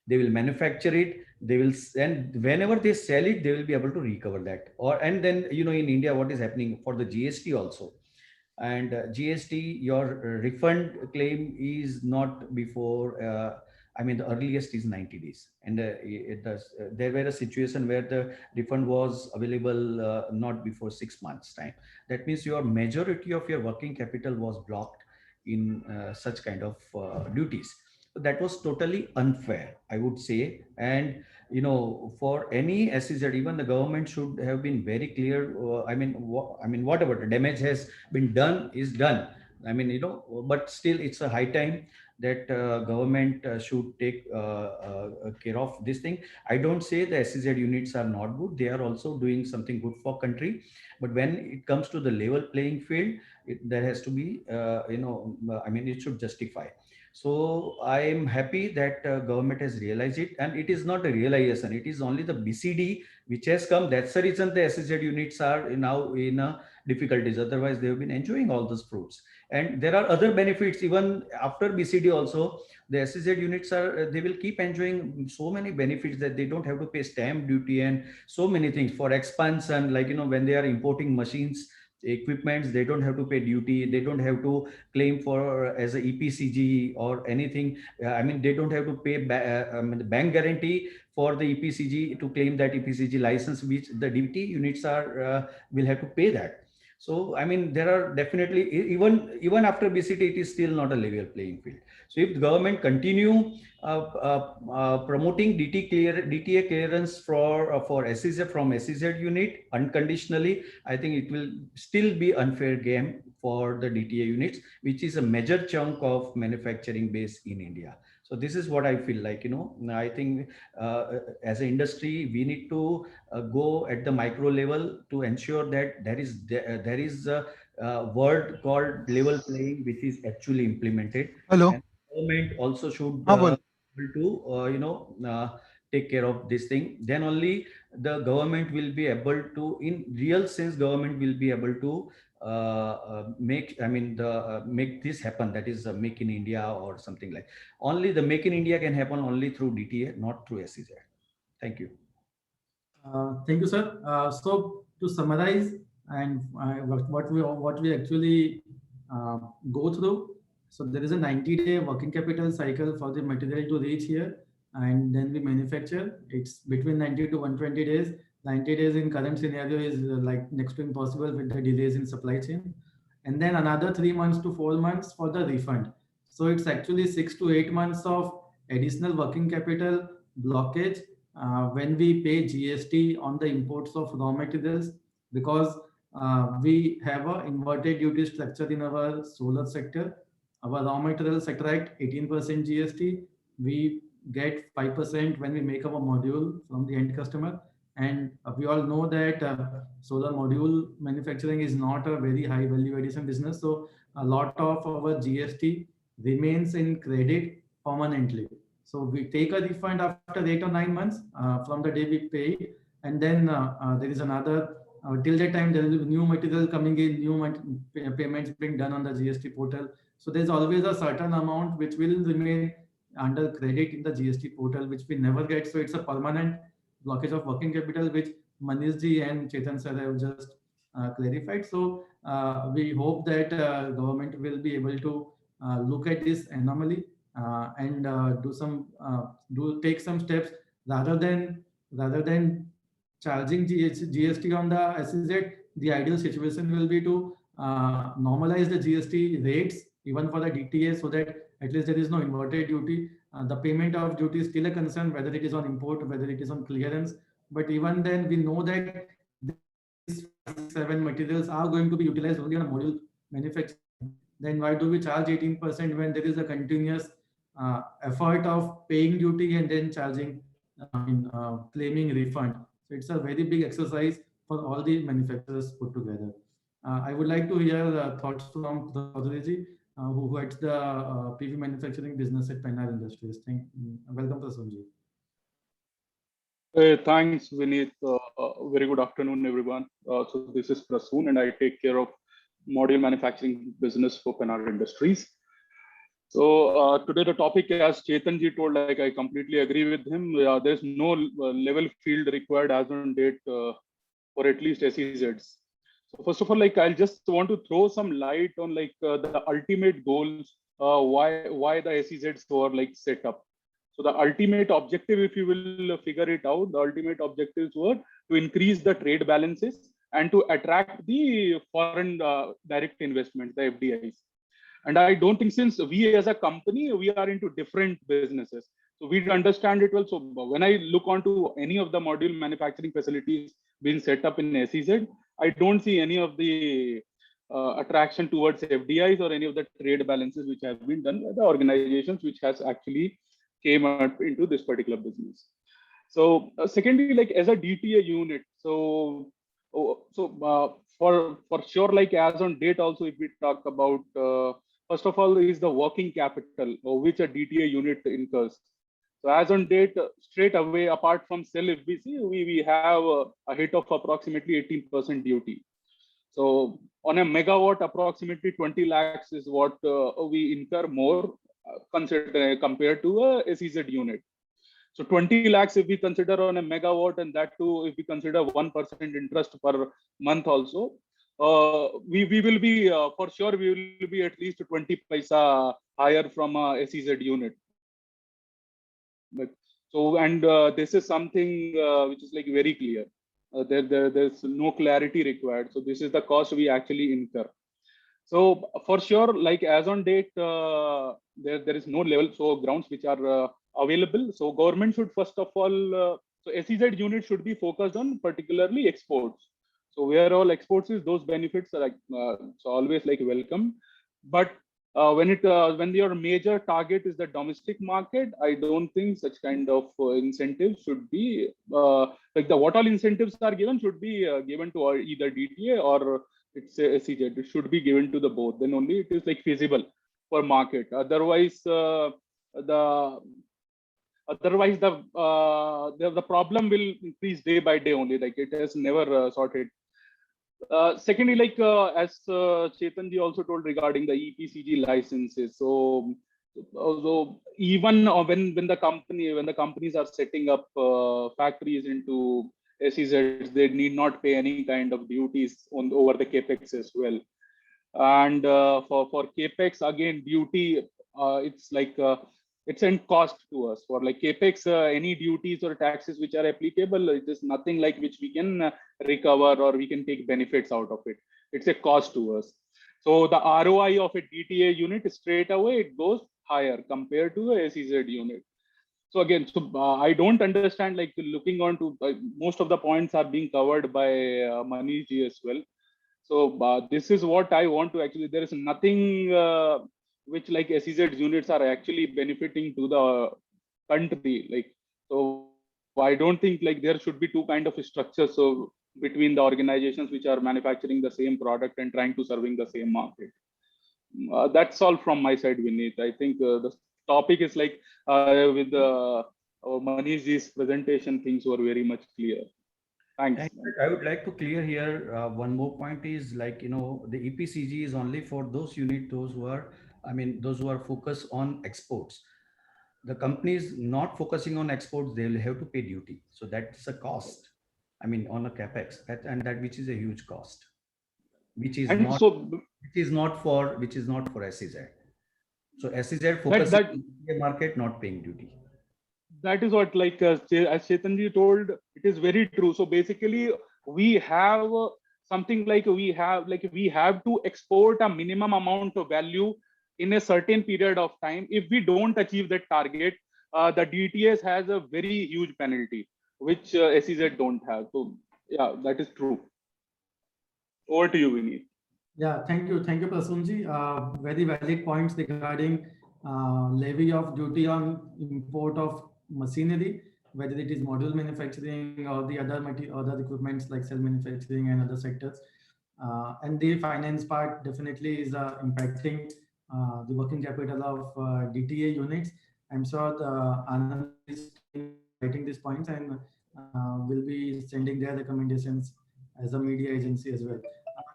I: They will manufacture it, they will, and whenever they sell it, they will be able to recover that. And then, in India, what is happening for the GST also. And GST, your refund claim is not before, the earliest is 90 days. And there were a situation where the refund was available not before 6 months time. That means your majority of your working capital was blocked in such kind of duties. That was totally unfair, I would say. And for any SEZ, even the government should have been very clear. Whatever the damage has been done is done. But still, it's a high time that government should take care of this thing. I don't say the SEZ units are not good; they are also doing something good for country. But when it comes to the level playing field, there has to be, it should justify. So I am happy that government has realized it, and it is not a realization. It is only the BCD which has come. That's the reason the SEZ units are now in a difficulties. Otherwise, they have been enjoying all those fruits. And there are other benefits even after BCD also. The SEZ units they will keep enjoying so many benefits that they don't have to pay stamp duty and so many things for expansion. Like, when they are importing machines, equipments, they don't have to pay duty. They don't have to claim for as a EPCG or anything. I mean, they don't have to pay the bank guarantee for the EPCG to claim that EPCG license, which the DT units are will have to pay that. So, I mean, there are definitely, even after BCT, it is still not a level playing field. So if the government continue promoting DTA clearance for SEZ from SEZ unit unconditionally, I think it will still be unfair game for the DTA units, which is a major chunk of manufacturing base in India. So this is what I feel like, I think as an industry, we need to go at the micro level to ensure that there is a word called level playing, which is actually implemented.
J: Hello.
I: And government also should
J: Bol.
I: take care of this thing. Then only the government will be able to, in real sense, government will be able to make this happen. That is Make in India or something like. Only the Make in India can happen only through DTA, not through SEZ. Thank you.
C: Thank you, sir. So to summarize, and what we actually go through. So there is a 90-day working capital cycle for the material to reach here, and then we manufacture. It's between 90 to 120 days. 90 days in current scenario is like next to impossible with the delays in supply chain. And then another 3 months to 4 months for the refund. So it's actually 6 to 8 months of additional working capital blockage when we pay GST on the imports of raw materials, because we have an inverted duty structure in our solar sector. Our raw material sector at 18% GST. We get 5% when we make our module from the end customer. And we all know that solar module manufacturing is not a very high value addition business. So a lot of our GST remains in credit permanently. So we take a refund after 8 or 9 months from the day we pay. And then there is another, till that time, there will be new material coming in, new payments being done on the GST portal. So there's always a certain amount which will remain under credit in the GST portal, which we never get. So it's a permanent blockage of working capital, which Manish ji and Chetan sir have just clarified. So we hope that government will be able to look at this anomaly and take some steps rather than charging GST on the SEZ. The ideal situation will be to normalize the GST rates even for the DTA, so that at least there is no inverted duty. The payment of duty is still a concern, whether it is on import, whether it is on clearance. But even then, we know that these 7 materials are going to be utilized only on a module manufacturing. Then why do we charge 18% when there is a continuous effort of paying duty and then charging, claiming refund? So it's a very big exercise for all the manufacturers put together. I would like to hear thoughts from Chaudhary ji, who heads the PV manufacturing business at Pennar Industries. Welcome, Prasoon ji.
K: Thanks, Vineet. Very good afternoon, everyone. So this is Prasoon, and I take care of module manufacturing business for Pennar Industries. So today the topic, as Chetan ji told, like I completely agree with him. There's no level field required as on date for at least SEZs. So first of all, like I'll just want to throw some light on like the ultimate goals, why the SEZs were like set up. So the ultimate objective, if you will figure it out, the ultimate objectives were to increase the trade balances and to attract the foreign direct investments, the FDIs. And I don't think, since we as a company, we are into different businesses, so we understand it well. So when I look onto any of the module manufacturing facilities being set up in SEZ, I don't see any of the attraction towards FDIs or any of the trade balances which have been done by the organizations which has actually came up into this particular business. So secondly, like as a DTA unit, so for sure, like as on date also, if we talk about first of all is the working capital which a DTA unit incurs. So as on date, straight away, apart from cell FBC, we have a hit of approximately 18% duty. So on a megawatt, approximately 20 lakhs is what we incur more compared to a SEZ unit. So 20 lakhs if we consider on a megawatt, and that too if we consider 1% interest per month also, we will be for sure we will be at least 20 paisa higher from a SEZ unit. But so, and this is something which is like very clear. There's no clarity required. So this is the cost we actually incur. So for sure, like as on date, there is no level so grounds which are available. So government should first of all, so SEZ unit should be focused on particularly exports. So where all exports is, those benefits are like so always like welcome. But when your major target is the domestic market, I don't think such kind of incentives should be like what all incentives are given should be given to either DTA or it's a SEZ. It should be given to the both. Then only it is like feasible for market. Otherwise, the problem will increase day by day only. Like it has never sorted. Secondly, like as Chetanji also told regarding the EPCG licenses. So even when the companies are setting up factories into SEZs, they need not pay any kind of duties over the capex as well. And for capex again, duty it's like it's in cost to us. For like capex, any duties or taxes which are applicable, it is nothing like which we can recover or we can take benefits out of it. It's a cost to us. So the ROI of a DTA unit straight away it goes higher compared to a SEZ unit. So again, so I don't understand, like looking on to most of the points are being covered by Manish ji as well. So this is what I want to actually, there is nothing which like SEZ units are actually benefiting to the country. Like, so I don't think like there should be two kind of structures. So between the organizations which are manufacturing the same product and trying to serving the same market. That's all from my side, Vineet. I think the topic is like with Manish ji's presentation, things were very much clear. Thanks.
I: I would like to clear here one more point is like, you know, the EPCG is only for those units, those who are focused on exports. The companies not focusing on exports, they will have to pay duty. So that's a cost. I mean, on a capex, that which is a huge cost, which is not for SEZ. So SEZ focus on the market, not paying duty.
K: That is what, like as Chetanji told, it is very true. So basically, we have something like we have to export a minimum amount of value in a certain period of time. If we don't achieve that target, the DTS has a very huge penalty, which SEZ don't have. So yeah, that is true. Over to you, Vineet.
C: Yeah, thank you, Prasunji. Very valid points regarding levy of duty on import of machinery, whether it is module manufacturing or the other equipments like cell manufacturing and other sectors. And the finance part definitely is impacting the working capital of DTA units. I'm sure the Anand is writing these points and will be sending their recommendations as a media agency as well.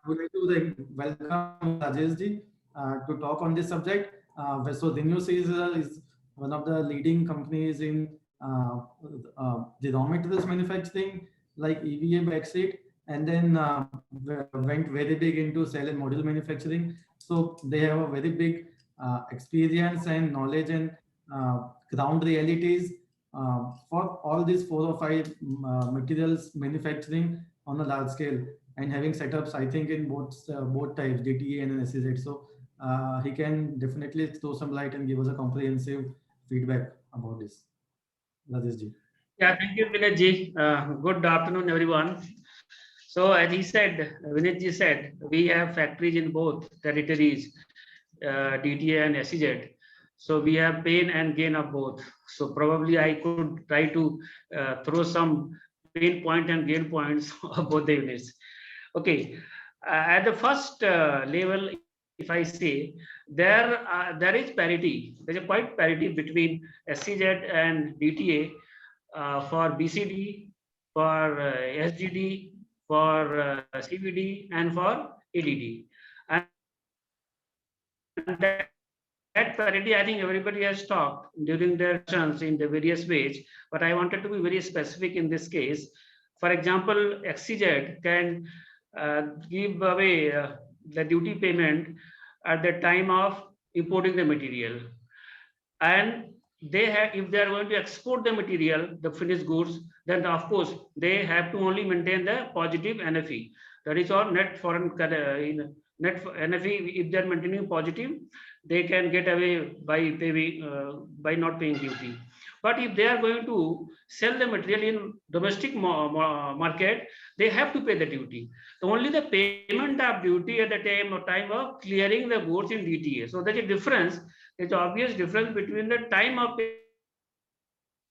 C: I would like to welcome Rajesh ji to talk on this subject. So Zenus is one of the leading companies in the raw materials manufacturing, like EVA backseat, and then went very big into cell and module manufacturing. So they have a very big experience and knowledge and ground realities for all these 4 or 5 materials manufacturing on a large scale, and having setups, I think, in both types, DTA and SEZ. So he can definitely throw some light and give us a comprehensive feedback about this. Rajesh ji.
J: Yeah, thank you, Vinay ji. Good afternoon, everyone. So as he said, Vinay ji said, we have factories in both territories, DTA and SEZ. So we have pain and gain of both. So probably I could try to throw some pain point and gain points of both the units. Okay, at the first level, if I say, there is parity. There is a quite parity between SEZ and DTA for BCD, for SGD, for CVD and for ADD. And that parity, I think everybody has talked during their turns in the various ways, but I wanted to be very specific in this case. For example, XYZ can give away the duty payment at the time of importing the material. And they have, if they are going to export the material, the finished goods, then of course they have to only maintain the positive NFE. That is all net foreign net NFE. If they are maintaining positive, they can get away by paying by not paying duty. But if they are going to sell the material in domestic market, they have to pay the duty. Only the payment of duty at the time of clearing the goods in DTA. So there's a difference. There's an obvious difference between the time of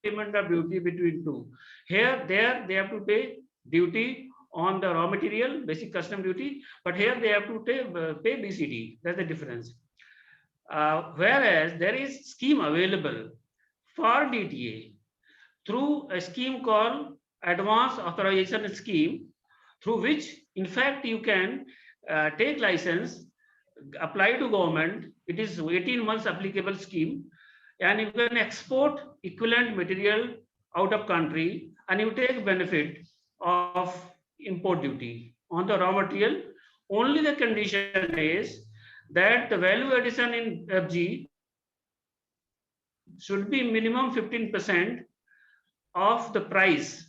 J: payment of duty between two. Here, there they have to pay duty on the raw material, basic custom duty, but here they have to pay BCD. That's the difference. Whereas there is scheme available for DTA through a scheme called Advanced Authorization Scheme, through which, in fact, you can take license, apply to government. It is 18 months applicable scheme, and you can export equivalent material out of country, and you take benefit of import duty on the raw material. Only the condition is that the value addition in FG should be minimum 15% of the price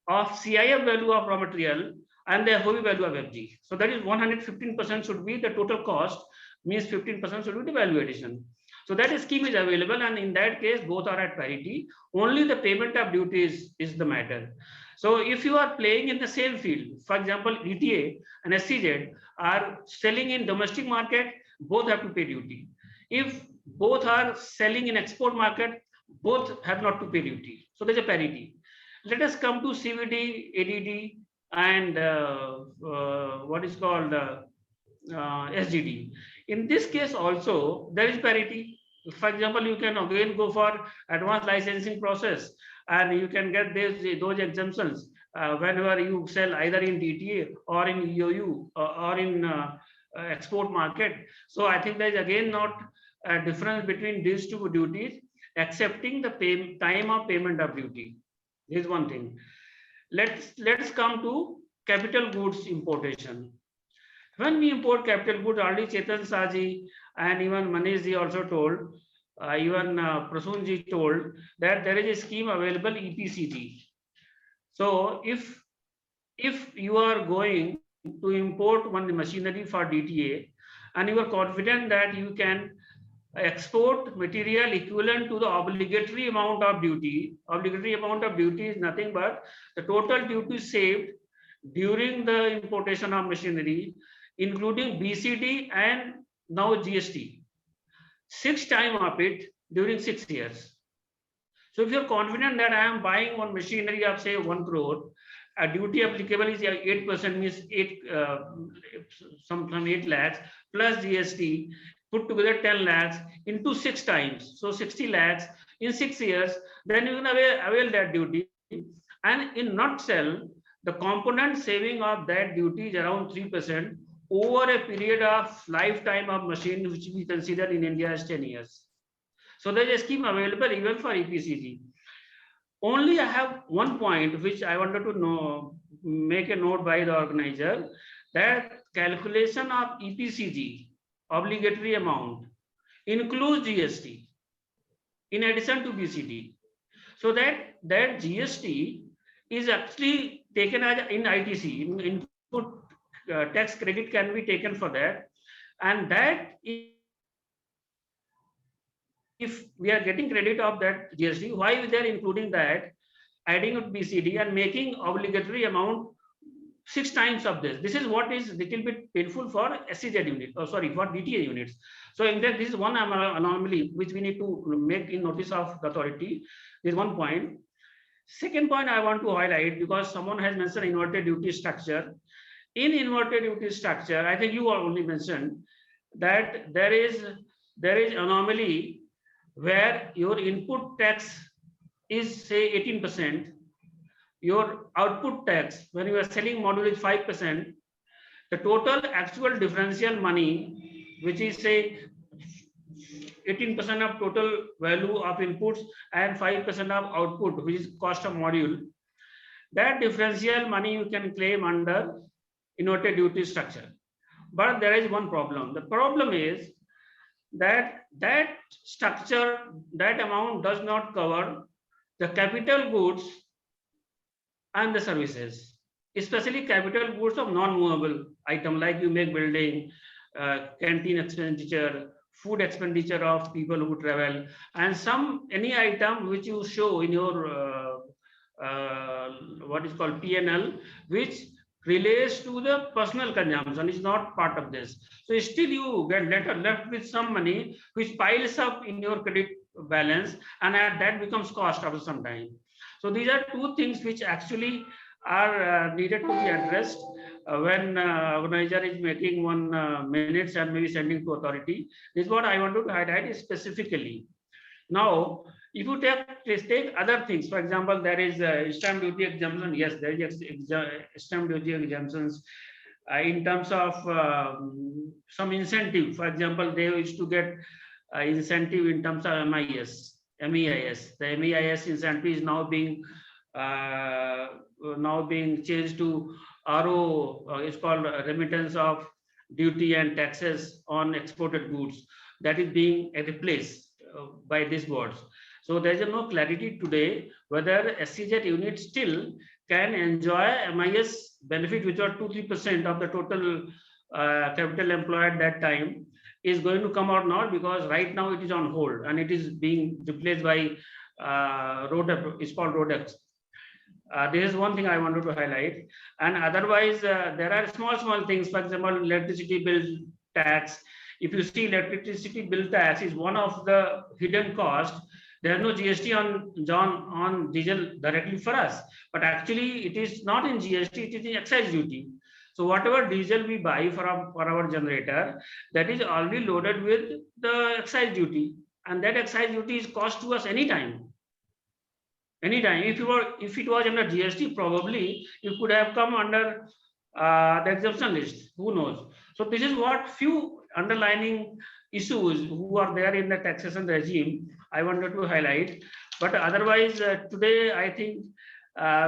J: of CIF value of raw material and the FOB value of FG. So that is 115% should be the total cost, means 15% should be the value addition. So that scheme is available, and in that case, both are at parity. Only the payment of duties is the matter. So if you are playing in the same field, for example, DTA and SCZ are selling in domestic market, both have to pay duty. If both are selling in export market, both have not to pay duty. So there's a parity. Let us come to CVD, ADD, and what is called SGD. In this case also, there is parity. For example, you can again go for advanced licensing process, and you can get those exemptions whenever you sell either in DTA or in EOU or in export market. So I think there is again not a difference between these two duties, accepting the time of payment of duty. This is one thing. Let's come to capital goods importation. When we import capital goods, already Chetan Saji and even Manish ji also told, even Prasoon ji told that there is a scheme available, EPCG. So if you are going to import one machinery for DTA and you are confident that you can export material equivalent to the obligatory amount of duty. Obligatory amount of duty is nothing but the total duty saved during the importation of machinery, including BCD and now GST. 6 times of it during 6 years. So if you're confident that I am buying one machinery of say 1 crore, a duty applicable is 8%, means 8 lakhs plus GST, put together 10 lakhs into 6 times. So 60 lakhs in 6 years, then you can avail that duty. And in nutshell, the component saving of that duty is around 3% over a period of lifetime of machine, which we consider in India as 10 years. So there is a scheme available even for EPCG. Only I have one point which I wanted to know, make a note by the organizer, that calculation of EPCG, obligatory amount, includes GST in addition to BCD. So that GST is actually taken as in ITC, input tax credit can be taken for that. And that if we are getting credit of that GST, why they are including that, adding it BCD and making obligatory amount 6 times of this. This is what is little bit painful for SCZ unit, or sorry, for DTA units. So in that, this is one anomaly which we need to make in notice of the authority. This is one point. Second point I want to highlight, because someone has mentioned inverted duty structure. In inverted duty structure, I think you only mentioned that there is anomaly where your input tax is say 18%, your output tax, when you are selling module is 5%, the total actual differential money, which is say 18% of total value of inputs and 5% of output, which is cost of module, that differential money you can claim under inverted duty structure. But there is one problem. The problem is that that structure, that amount does not cover the capital goods and the services, especially capital goods of non-movable item, like you make building, canteen expenditure, food expenditure of people who travel, and any item which you show in your what is called P&L, which relates to the personal consumption, is not part of this. So still you get left with some money which piles up in your credit balance, and that becomes cost after some time. So these are two things which actually are needed to be addressed when organizer is making one minutes and maybe sending to authority. This is what I wanted to highlight specifically. Now, if you take other things, for example, there is stamp duty exemption. Yes, there is stamp duty exemptions in terms of some incentive. For example, they used to get incentive in terms of MEIS. The MEIS incentive is now being changed to RO. It's called remittance of duty and taxes on exported goods. That is being replaced by these words. So there is no clarity today whether SEZ unit still can enjoy MEIS benefit, which are 2-3% of the total capital employed at that time, is going to come out now, because right now it is on hold and it is being replaced by RODEX. It's called RODEX. This is one thing I wanted to highlight. And otherwise, there are small things. For example, electricity bill tax. If you see, electricity bill tax is one of the hidden costs. There is no GST on diesel directly for us, but actually it is not in GST, it is in excise duty. So whatever diesel we buy for our generator, that is already loaded with the excise duty, and that excise duty is cost to us anytime. If it was under GST, probably it could have come under the exemption list. Who knows? So this is what few underlining issues who are there in the taxation regime I wanted to highlight. But otherwise, today I think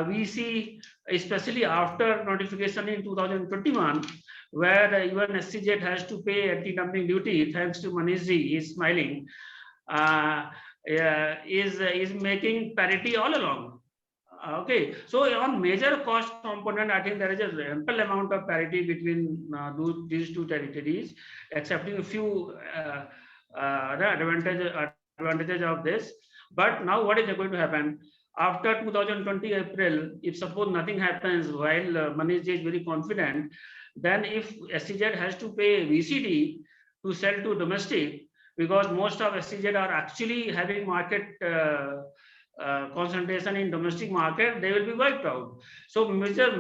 J: we see, especially after notification in 2021, where even SEZ has to pay anti-dumping duty, thanks to Manish ji, he is smiling, is making parity all along. Okay, so on major cost component, I think there is a ample amount of parity between these two territories, excepting a few advantages of this. But now what is going to happen? After 2020 April, if suppose nothing happens, while Manish ji is very confident, then if SEZ has to pay VCD to sell to domestic, because most of SEZ are actually having market concentration in domestic market, they will be wiped out. So major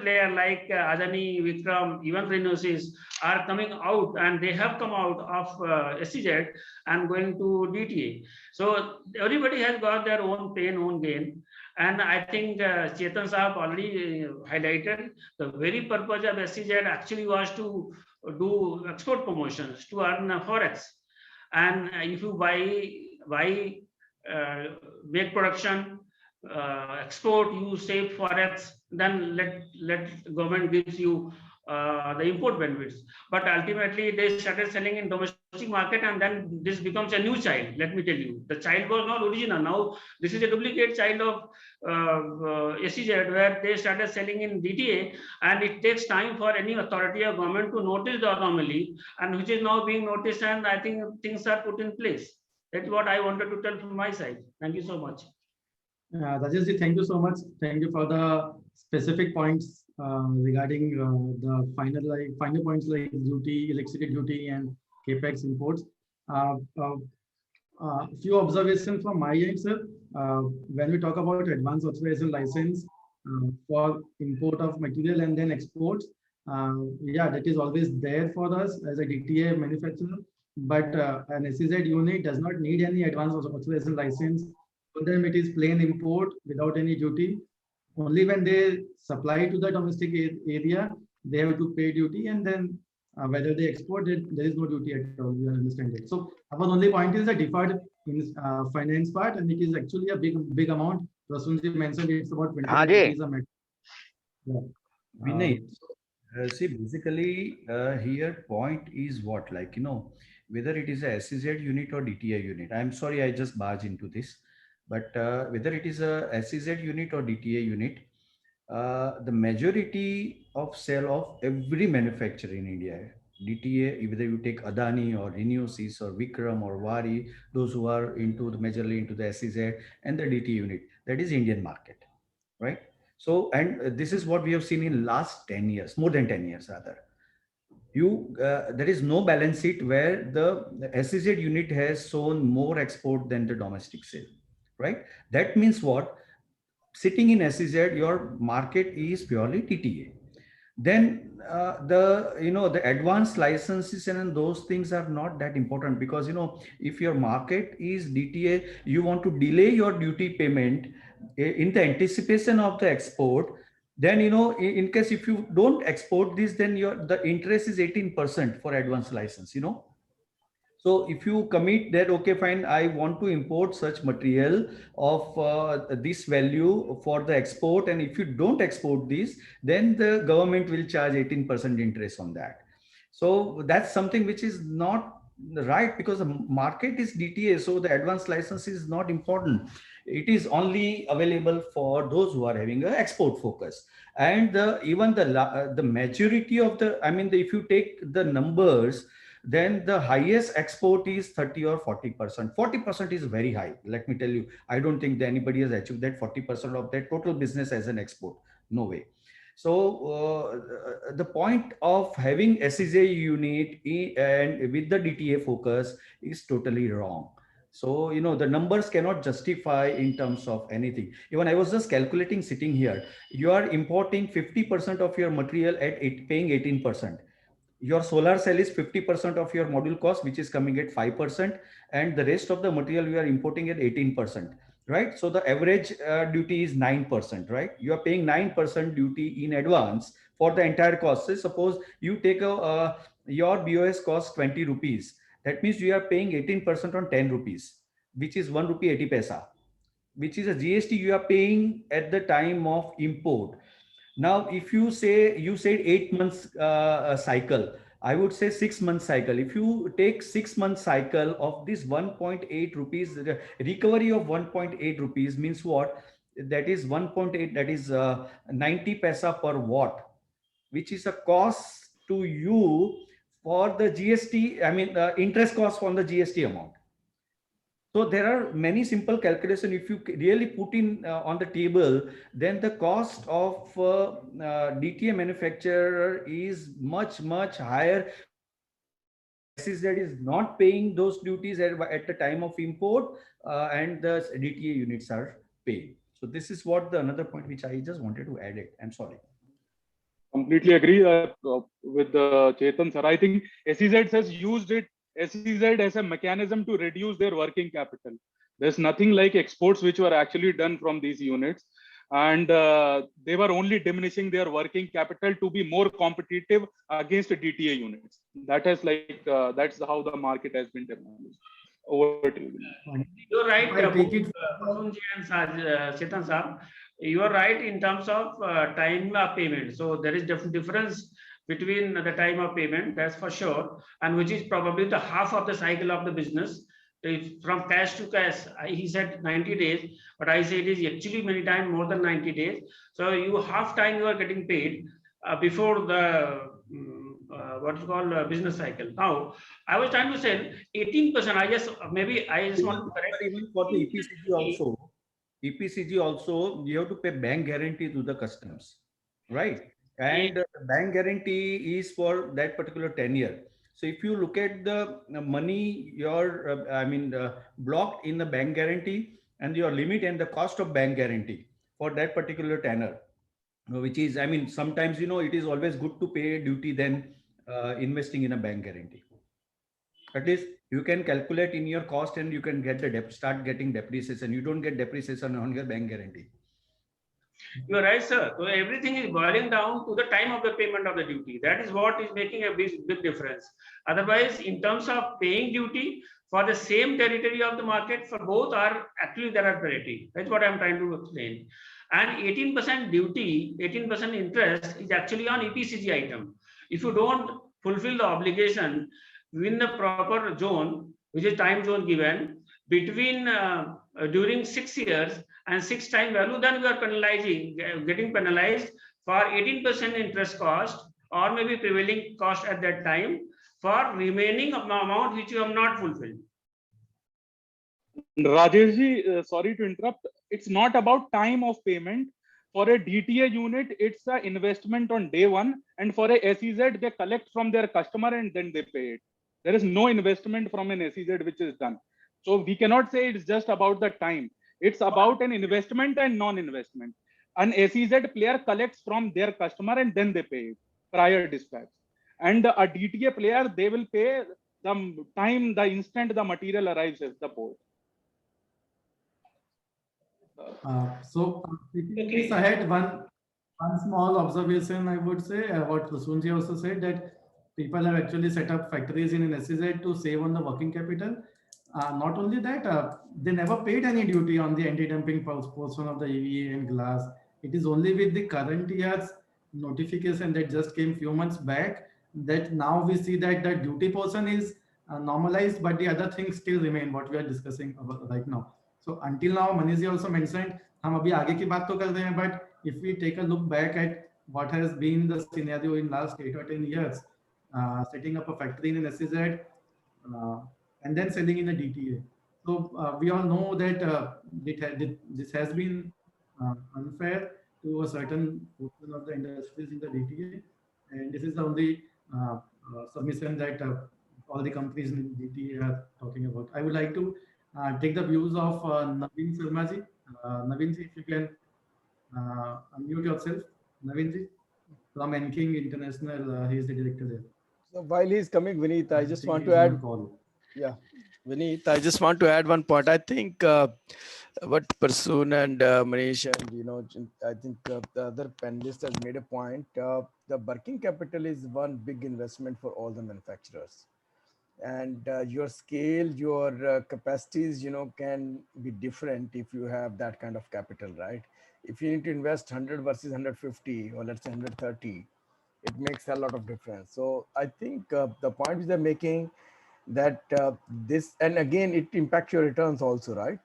J: player like Adani, Vikram, even Renesas are coming out, and they have come out of SEZ and going to DTA. So everybody has got their own pain, own gain. And I think Chetan Saab already highlighted the very purpose of SEZ actually was to do export promotions, to earn forex. And if you make production, export, you save forex, then let government gives you the import benefits. But ultimately they started selling in domestic market, and then this becomes a new child. Let me tell you, the child was not original. Now this is a duplicate child of SEZ, where they started selling in DTA, and it takes time for any authority or government to notice the anomaly, and which is now being noticed, and I think things are put in place. That's what I wanted to tell from my side. Thank you so much.
C: Rajesh ji, thank you so much. Thank you for the specific points regarding the final points like duty, electricity duty, and capex imports. Few observations from my end, sir. When we talk about advance authorization license for import of material and then exports, yeah, that is always there for us as a DTA manufacturer. But an SEZ unit does not need any advance authorization license. For them, it is plain import without any duty. only when they supply to the domestic area, they have to pay duty, and then whether they export it, there is no duty at all. We understand it. So our only point is the deferred in finance part, and it is actually a big amount. Prasunji mentioned it's about 20 rupees a metric. Yeah.
I: Vinay, see, basically here point is what, like, whether it is a SEZ unit or DTA unit. I'm sorry, I just barge into this, but whether it is a SEZ unit or DTA unit, the majority of sale of every manufacturer in India, DTA, whether you take Adani or Reneosys or Vikram or Wari, those who are into the majorly into the SEZ and the DTA unit, that is Indian market, right? So, and this is what we have seen in last 10 years, more than 10 years rather. There is no balance sheet where the SEZ unit has shown more export than the domestic sale, right? That means what? Sitting in SEZ, your market is purely TTA. Then the advanced licenses and those things are not that important, because if your market is DTA, you want to delay your duty payment in the anticipation of the export. Then in case if you don't export this, then the interest is 18% for advanced license. So if you commit that, okay, fine, I want to import such material of this value for the export, and if you don't export this, then the government will charge 18% interest on that. So that's something which is not right, because the market is DTA, so the advanced license is not important. It is only available for those who are having an export focus. And even the majority of if you take the numbers, then the highest export is 30 or 40%. 40% is very high. Let me tell you, I don't think that anybody has achieved that 40% of their total business as an export. No way. So the point of having SEZ unit and with the DTA focus is totally wrong. So, the numbers cannot justify in terms of anything. Even I was just calculating sitting here, you are importing 50% of your material at paying 18%. Your solar cell is 50% of your module cost, which is coming at 5%, and the rest of the material you are importing at 18%, right? So the average duty is 9%, right? You are paying 9% duty in advance for the entire cost. So suppose you take your BOS cost 20 rupees. That means you are paying 18% on 10 rupees, which is 1 rupee 80 paisa, which is a GST you are paying at the time of import. Now, if you said 8 months cycle, I would say 6 months cycle. If you take 6 months cycle of this 1.8 rupees, the recovery of 1.8 rupees means what? That is 1.8, that is 90 paisa per watt, which is a cost to you for the GST, interest cost on the GST amount. So there are many simple calculations. If you really put in on the table, then the cost of DTA manufacturer is much, much higher. SEZ is not paying those duties at the time of import, and the DTA units are paying. So this is what another point which I just wanted to add it. I'm sorry.
K: Completely agree with Chetan sir. I think SEZ has used SEZ as a mechanism to reduce their working capital. There's nothing like exports which were actually done from these units, and they were only diminishing their working capital to be more competitive against DTA units. That's how the market has been developed. Over to you.
J: You're right, Prasunji and Chetan sir. You are right in terms of time of payment. So there is difference between the time of payment, that's for sure, and which is probably the half of the cycle of the business. If from cash to cash, he said 90 days, but I say it is actually many times more than 90 days. So you half time you are getting paid before the what is called business cycle. Now, I was trying to say 18%. I just want to correct.
I: Even for the EPCG also, you have to pay bank guarantee to the customs, right? And bank guarantee is for that particular tenure. So if you look at the money you're blocked in the bank guarantee and your limit and the cost of bank guarantee for that particular tenure, which is, sometimes, it is always good to pay duty than investing in a bank guarantee. At least you can calculate in your cost and you can get the start getting depreciation. You don't get depreciation on your bank guarantee.
J: You are right, sir. So everything is boiling down to the time of the payment of the duty. That is what is making a big difference. Otherwise, in terms of paying duty for the same territory of the market, for both are actually there are parity. That's what I'm trying to explain. And 18% duty, 18% interest is actually on EPCG item. If you don't fulfill the obligation within the proper zone, which is time zone given, between during 6 years and 6 time value, then we are getting penalized for 18% interest cost or maybe prevailing cost at that time for remaining amount which you have not fulfilled.
K: Rajeshji, sorry to interrupt. It's not about time of payment. For a DTA unit, it's an investment on day one, and for a SEZ, they collect from their customer and then they pay it. There is no investment from an SEZ which is done. So we cannot say it's just about the time. It's about an investment and non-investment. An SEZ player collects from their customer and then they pay it prior dispatch. And a DTA player, they will pay the time, the instant the material arrives at the port.
C: Please, I had one small observation. I would say what Prasoonji also said, that people have actually set up factories in an SEZ to save on the working capital. Not only that, they never paid any duty on the anti-dumping portion of the EVA and glass. It is only with the current year's notification that just came few months back that now we see that the duty portion is normalized, but the other things still remain, what we are discussing about right now. So until now, Manish also mentioned, हम अभी आगे की बात तो कर रहे हैं, but if we take a look back at what has been the scenario in last 8 or 10 years, setting up a factory in an SEZ and then selling in a DTA. So we all know that this has been unfair to a certain portion of the industries in the DTA, and this is the only submission that all the companies in DTA are talking about. I would like to take the views of Naveen Sharma-ji. Naveen-ji, if you can unmute yourself. Naveen-ji from Enking International, he is the director there.
B: So while he's coming, Vineet, I just want to add. Yeah, Vineet, I just want to add one point. I think what Prasoon and Manish and I think the other panelists has made a point. The working capital is one big investment for all the manufacturers, and your scale, your capacities, can be different if you have that kind of capital, right? If you need to invest 100 versus 150, or let's say 130, it makes a lot of difference. So I think the point which they're making, that this, and again, it impacts your returns also, right?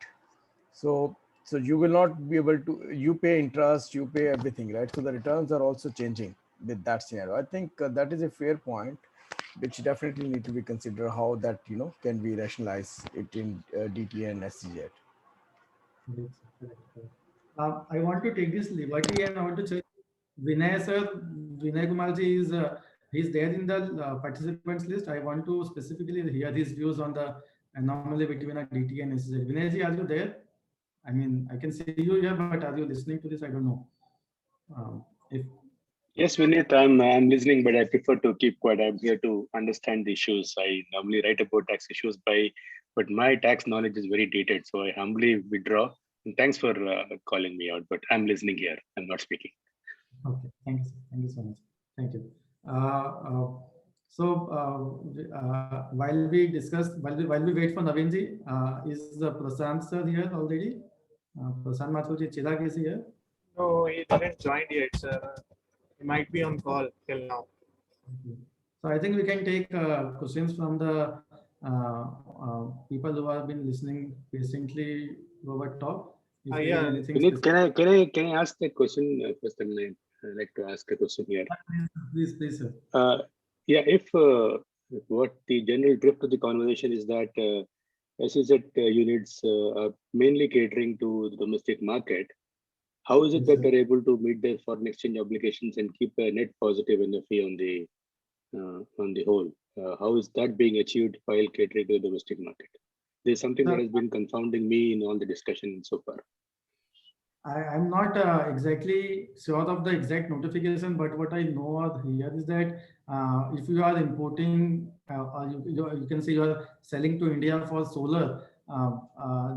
B: So you will not be able to, you pay interest, you pay everything, right? So the returns are also changing with that scenario. I think that is a fair point, which definitely need to be considered, how that can be rationalized it in DTA and SEZ.
C: I want to take this liberty and I want to check Vinay sir. Vinay Kumarji is he's there in the participants list. I want to specifically hear his views on the anomaly between a DTA and SEZ. Vinay ji, are you there? I mean, I can see you here, but are you listening to this? I don't know.
L: Yes, Vineet, I'm listening, but I prefer to keep quiet. I'm here to understand the issues. I normally write about tax issues but my tax knowledge is very dated, so I humbly withdraw. And thanks for calling me out, but I'm listening here. I'm not speaking.
C: Okay, thank you, sir. Thank you so much. Thank you. While we discuss, while we wait for Naveen ji, is Prashant sir here already? Prashant Mathur ji, Chirag is here?
F: No, he didn't join yet, sir. He might be on call till now.
C: Okay. So I think we can take questions from the people who have been listening patiently over talk.
L: Yeah. Vineet, can I ask a question first? I'd like to ask a question here.
C: Please, sir.
L: Yeah, if what the general drift of the conversation is that SEZ units are mainly catering to the domestic market, how is it that they're able to meet their foreign exchange obligations and keep a net positive NFE on the whole? How is that being achieved while catering to the domestic market? There's something that has been confounding me in all the discussion so far.
C: I'm not exactly sure of the exact notification, but what I know here is that if you are importing, or you can say you are selling to India for solar,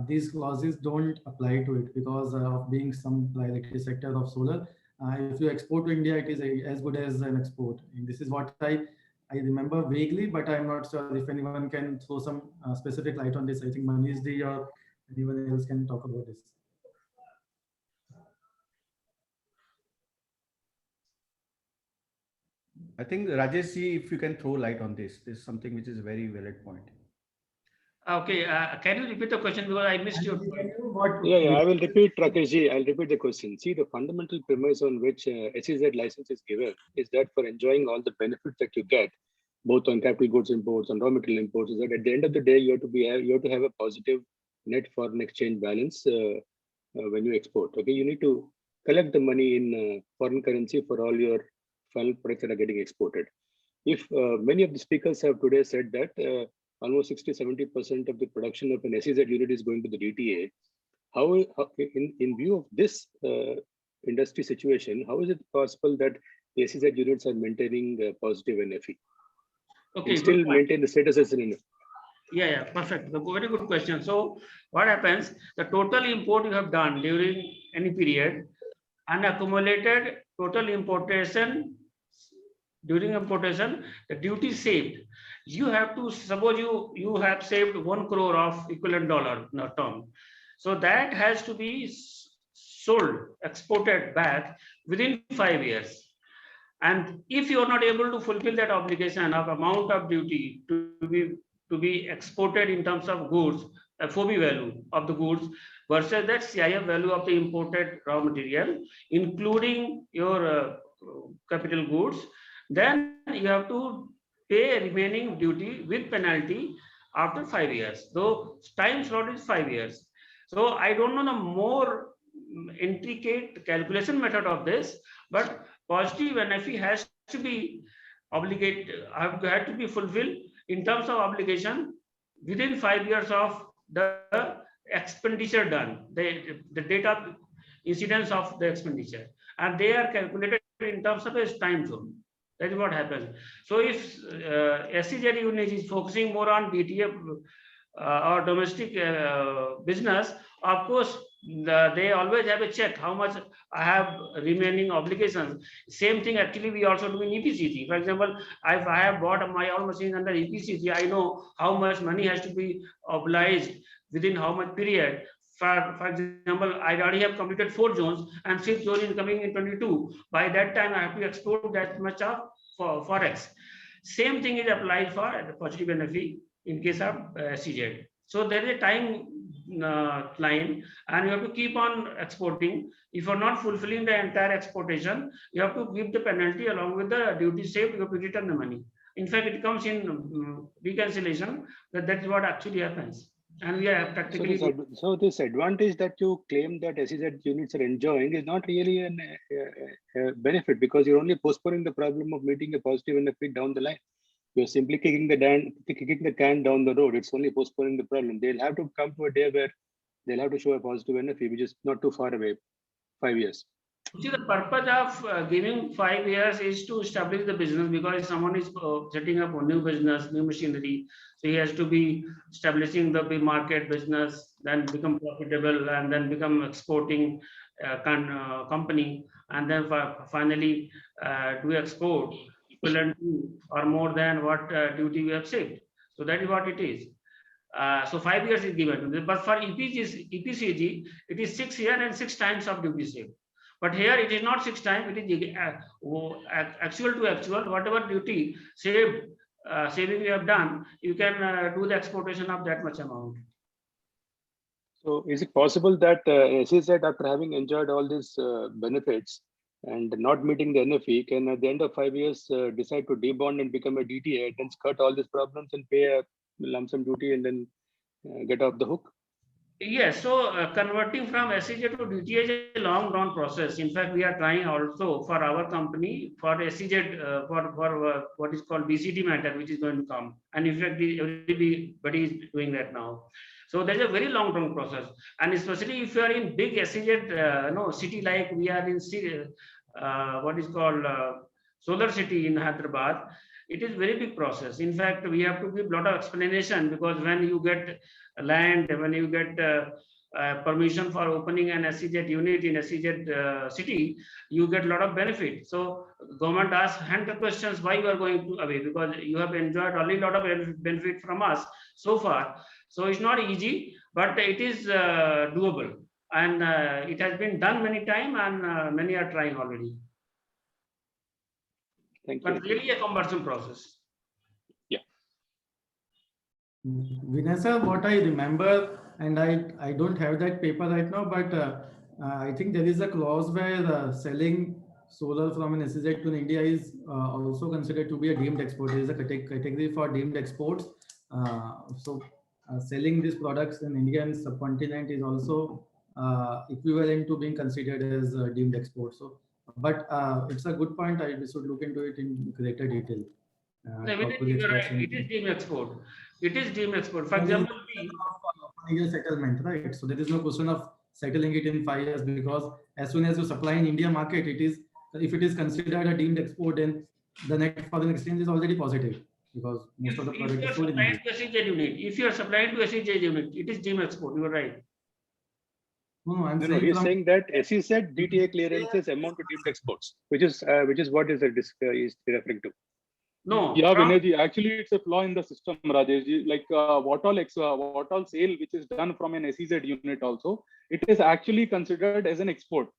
C: these clauses don't apply to it because of being some priority sector of solar. If you export to India, it is as good as an export. And this is what I remember vaguely, but I'm not sure if anyone can throw some specific light on this. I think Manish ji or anyone else can talk about this.
I: I think Rajesh ji, if you can throw light on this is something which is a very valid point.
J: Okay, can you repeat the question because I missed your point?
L: Yeah, I will repeat, Rakesh ji. I'll repeat the question. See, the fundamental premise on which SEZ license is given is that for enjoying all the benefits that you get, both on capital goods imports and raw material imports, is that at the end of the day, you have to have a positive net foreign exchange balance when you export. Okay, you need to collect the money in foreign currency for all your final products that are getting exported. If many of the speakers have today said that almost 60-70% of the production of an SEZ unit is going to the DTA, how in view of this industry situation, how is it possible that the SEZ units are maintaining positive NFE?
J: Okay,
L: and still maintain the status as an NFE?
J: Yeah, perfect. Very good question. So what happens? The total import you have done during any period, unaccumulated total importation during importation, the duty saved. You have to suppose you have saved 1 crore of equivalent dollar term. So that has to be sold, exported back within 5 years. And if you are not able to fulfill that obligation of amount of duty to be exported in terms of goods, FOB value of the goods versus that CIF value of the imported raw material, including your capital goods, then you have to pay remaining duty with penalty after 5 years. Though time slot is 5 years. So I don't know the more intricate calculation method of this, but positive NFE has to be obligated, had to be fulfilled in terms of obligation within 5 years of the expenditure done, the date of incidence of the expenditure, and they are calculated in terms of a time zone. That is what happens. So if SEZ unit is focusing more on DTA or domestic business, of course, they always have a check how much I have remaining obligations. Same thing actually we also do in EPCG. For example, if I have bought my own machine under EPCG, I know how much money has to be obliged within how much period. For example, I already have completed 4 zones and 5th zone is coming in 22. By that time, I have to export that much of Forex. Same thing is applied for the positive NFE in case of SEZ. So there is a time line and you have to keep on exporting. If you're not fulfilling the entire exportation, you have to give the penalty along with the duty saved, you have to return the money. In fact, it comes in reconciliation that is what actually happens. And we are practically.
L: So this advantage that you claim that SEZ units are enjoying is not really a benefit because you're only postponing the problem of meeting a positive NFE down the line. You're simply kicking the can down the road. It's only postponing the problem. They'll have to come to a day where they'll have to show a positive NFE, which is not too far away, 5 years.
J: See, the purpose of giving 5 years is to establish the business, because if someone is setting up a new business, new machinery, so he has to be establishing the market business, then become profitable, and then become exporting company, and then finally do export equivalent to or more than what duty we have saved. So that is what it is. So 5 years is given, but for EPCG, it is 6 years and 6 times of duty saved. But here it is not 6 times, it is actual to actual. Whatever duty saving you have done, you can do the exportation of that much amount.
L: So is it possible that SEZ, after having enjoyed all these benefits and not meeting the NFE, can at the end of 5 years decide to debond and become a DTA, then cut all these problems and pay a lump sum duty and then get off the hook?
J: Yes, so converting from SEZ to DTA is a long drawn process. In fact, we are trying also for our company for SEZ for what is called BCD matter, which is going to come. And in fact, everybody is doing that now. So there's a very long term process, and especially if you are in big SEZ city like we are in what is called Solar City in Hyderabad. it is very big process. In fact, we have to give a lot of explanation, because when you get land, when you get permission for opening an SEZ unit in SEZ city, you get a lot of benefit. So government asks 100 questions why you are going to away, because you have enjoyed only a lot of benefit from us so far. So it's not easy, but it is doable, and it has been done many times, and many are trying already.
L: Thank you.
J: But really a cumbersome process.
C: Vanessa, what I remember, and I don't have that paper right now, but I think there is a clause where selling solar from an SEZ to India is also considered to be a deemed export. There is a category for deemed exports. Selling these products in Indian subcontinent is also equivalent to being considered as a deemed export. So, but it's a good point. We should look into it in greater detail.
J: It is deemed export. It is deemed export. For example,
C: settlement, right? So there is no question of settling it in 5 years, because as soon as you supply in India market, it is, if it is considered a deemed export, then the net foreign exchange is already positive, because most of the product is sold in India.
J: If you are supplying to SEZ unit, it is deemed export. You are right.
C: No,
L: he's saying that SEZ DTA clearances amount to deemed exports, which is what is referring to.
J: No.
K: Yeah, Vinay, actually it's a flaw in the system, Rajesh. Like what all sale which is done from an SEZ unit also, it is actually considered as an export.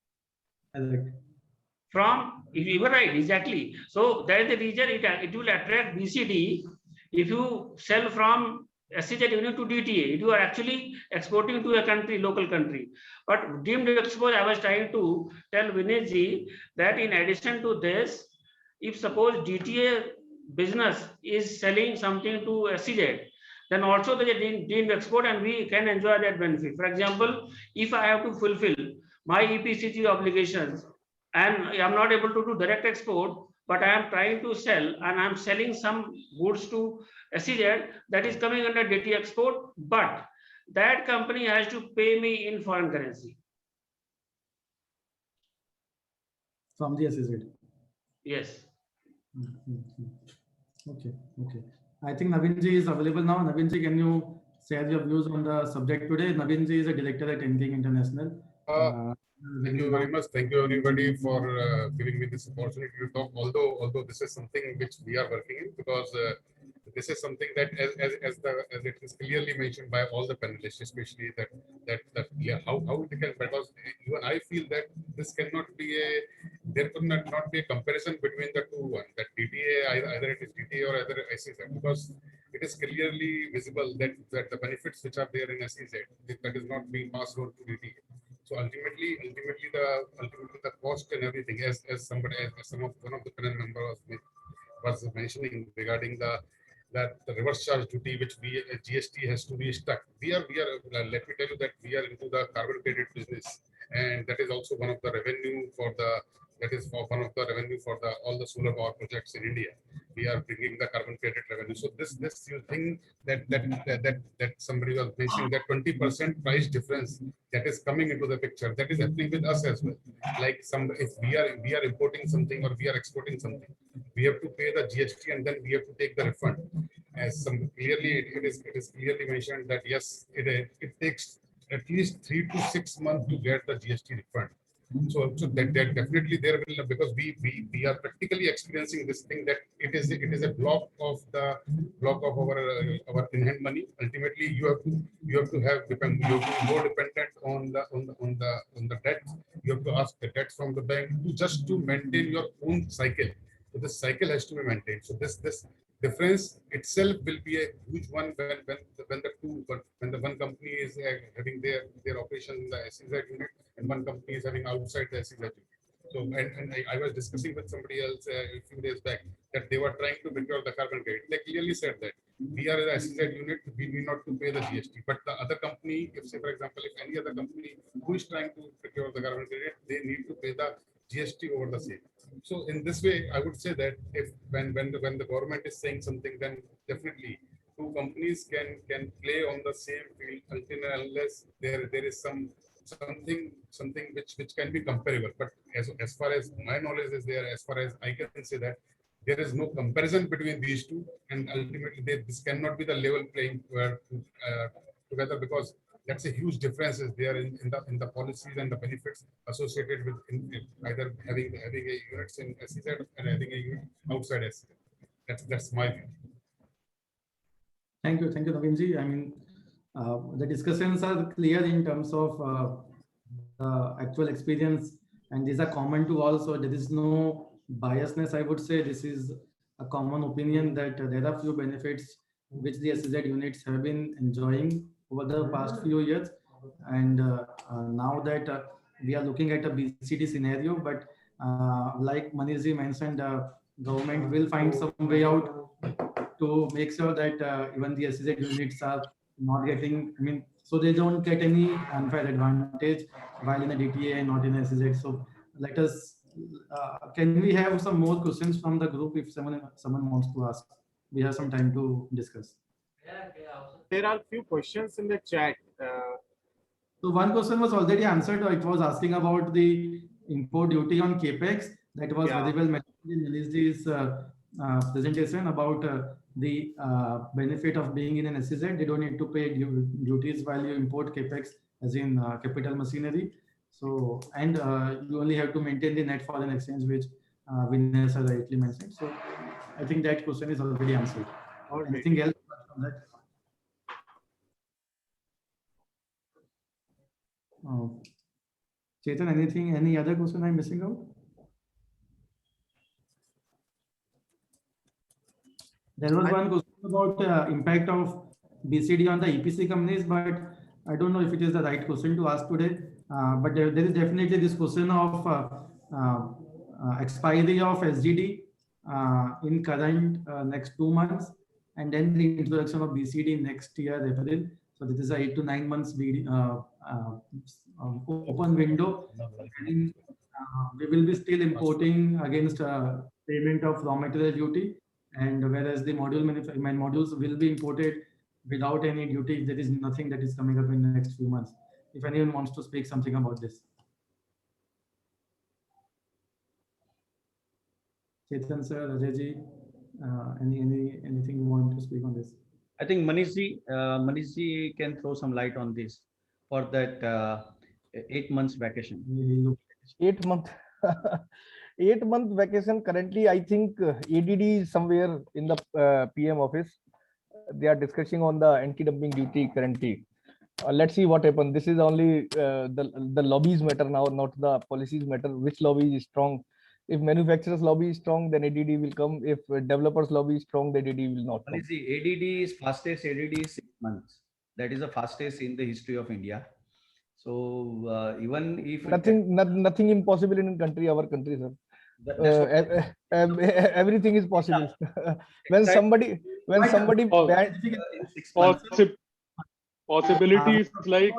J: From, you were right, exactly. So that is the reason it will attract BCD. If you sell from SEZ unit to DTA, you are actually exporting to a country, local country. But deemed export, I was trying to tell Vinay ji that in addition to this, if suppose DTA business is selling something to SEZ, then also there is deemed export, and we can enjoy that benefit. For example, if I have to fulfill my EPCG obligations and I am not able to do direct export, but I am trying to sell and I am selling some goods to SEZ, that is coming under DTA export, but that company has to pay me in foreign currency.
C: From the SEZ.
J: Yes.
C: Okay. I think Navinji is available now. Navinji, can you share your views on the subject today? Navinji is a director at Enking International.
M: Thank you very much. Thank you everybody for giving me this opportunity to talk. Although this is something which we are working in, because this is something that, as it is clearly mentioned by all the panelists, especially how it can, because even I feel that this cannot be there could not be a comparison between the two one, that DTA, either it is DTA or either SEZ, because it is clearly visible that the benefits which are there in SEZ, that is not being passed on to DTA. So ultimately the cost and everything, as one of the panel members was mentioning regarding that the reverse charge duty which GST has to be stuck. We are let me tell you that we are into the carbon credit business, and that is also one of the revenue for all the solar power projects in India. We are bringing the carbon credit revenue. So this you think that somebody was mentioning, that 20% price difference that is coming into the picture, that is happening with us as well. Like if we are importing something or we are exporting something, we have to pay the GST and then we have to take the refund. As it is clearly mentioned that yes, it takes at least 3 to 6 months to get the GST refund. So that definitely there will, because we are practically experiencing this thing, that it is a block of our in-hand money. Ultimately, you have to be more dependent on the debt. You have to ask the debt from the bank just to maintain your own cycle. So this cycle has to be maintained. So this difference itself will be a huge one when the one company is having their operation in the SEZ unit and one company is having outside the SEZ unit. So and I was discussing with somebody else a few days back that they were trying to procure the carbon credit. They clearly said that we are the SEZ unit, we need not to pay the GST. But the other company, if say for example, if any other company who is trying to procure the carbon credit, they need to pay the GST over the same. So in this way, I would say that if when the government is saying something, then definitely two companies can play on the same field until unless there is something which can be comparable. But as far as my knowledge is there, as far as I can say that There is no comparison between these two, and ultimately this cannot be the level playing together, because that's a huge differences there in the policies and the benefits associated with either having a units in SEZ and having a unit outside SEZ. That's my view.
C: Thank you, Naveenji. I mean, the discussions are clear in terms of actual experience, and these are common to all. So there is no biasness. I would say this is a common opinion that there are few benefits which the SEZ units have been enjoying over the past few years, and now that we are looking at a BCD scenario, but like Manishji mentioned, government will find some way out to make sure that even the SEZ units are not getting, I mean, so they don't get any unfair advantage while in a DTA and not in a SEZ. So let us, can we have some more questions from the group if someone wants to ask? We have some time to discuss.
F: There are few questions in the chat.
C: So one question was already answered. It was asking about the import duty on capex. That was very well mentioned in Manishji's presentation about the benefit of being in an SEZ. They don't need to pay duties while you import capex, as in capital machinery. So, and you only have to maintain the net foreign exchange, which Vinay has rightly mentioned. So I think that question is already answered. Anything else on that? Chetan, any other question I'm missing out? There was one question about impact of BCD on the EPC companies, but I don't know if it is the right question to ask today. But there is definitely this question of expiry of SGD in current next 2 months, and then the introduction of BCD next year, April. So this is a 8 to 9 months open window. And, we will be still importing against payment of raw material duty, and whereas the modules will be imported without any duty. There is nothing that is coming up in the next few months. If anyone wants to speak something about this. Chetan sir, Ajay, anything you want to speak on this?
I: I think Manishji can throw some light on this for that 8 months vacation.
E: 8 month 8 month vacation. Currently, I think ADD is somewhere in the PM office. They are discussing on the anti-dumping duty currently. Let's see what happens. This is only the lobbies matter now, not the policies matter. Which lobby is strong? If manufacturers lobby is strong, then ADD will come. If developers lobby is strong, then ADD will not come.
I: ADD is fastest. ADD is 6 months. That is the fastest in the history of India. So even if
E: nothing impossible in our country, sir. Everything is possible. when somebody
K: possibilities like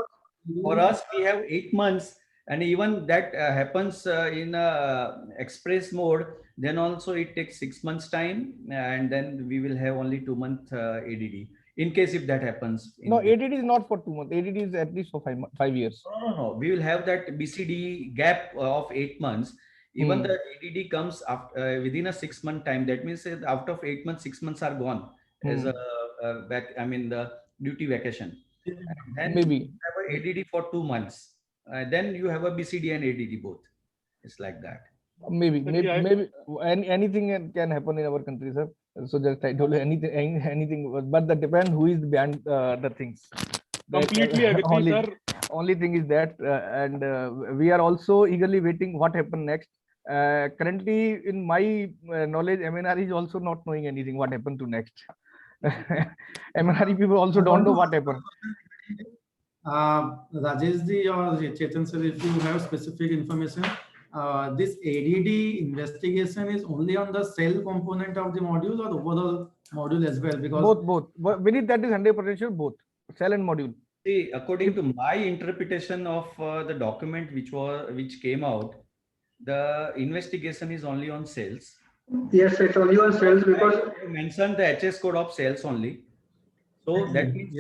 I: for us, we have 8 months, and even that happens in express mode. Then also it takes 6 months time, and then we will have only 2 month ADD. In case if that happens.
E: No, ADD is not for 2 months. ADD is at least for 5 years.
I: No. We will have that BCD gap of 8 months. Even the ADD comes after, within a 6 month time. That means that out of 8 months, 6 months are gone as the duty vacation. And
E: maybe
I: you have a ADD for 2 months. Then you have a BCD and ADD both. It's like that.
E: Maybe anything can happen in our country, sir. So just I told you anything, but that depends who is behind the things.
K: Completely agree, sir.
E: Only thing is that, and we are also eagerly waiting what happen next. Currently, in my knowledge, MNR is also not knowing anything what happened to next. MNR people also don't know what happened.
C: Rajesh ji or Chetan sir, if you have specific information, this ADD investigation is only on the cell component of the module or overall module as well? Because
E: both. We need that is 100% sure, both cell and module.
I: See, according to my interpretation of the document which came out, the investigation is only on cells.
D: Yes, it's only on cells because
I: you mentioned the HS code of cells only. So that means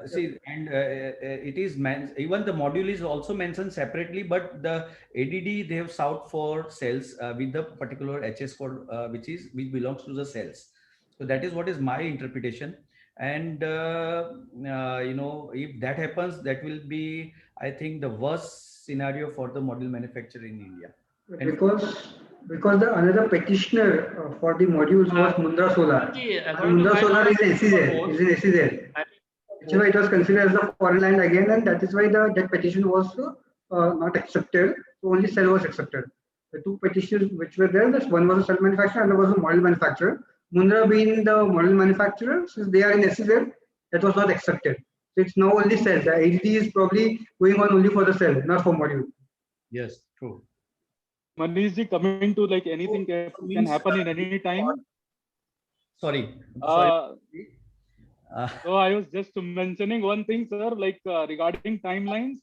I: See, and it is even the module is also mentioned separately, but the ADD they have sought for cells with the particular HS code, which belongs to the cells. So that is what is my interpretation. And if that happens, that will be, I think, the worst scenario for the module manufacturer in India.
D: Because the another petitioner for the modules was Mundra Solar. Mundra Solar is an SEZ. Which is why it was considered as a foreign land again, and that is why that petition was not accepted. So only cell was accepted. The two petitions which were there, one was a cell manufacturer and another was a module manufacturer. Mundra being the module manufacturer, since they are in SEZ, that was not accepted. So it's now only cell. The ADD is probably going on only for the cell, not for module.
I: Yes, true.
K: Manish ji, coming to like anything can happen in any time.
I: Sorry.
K: So I was just mentioning one thing, sir, like regarding timelines.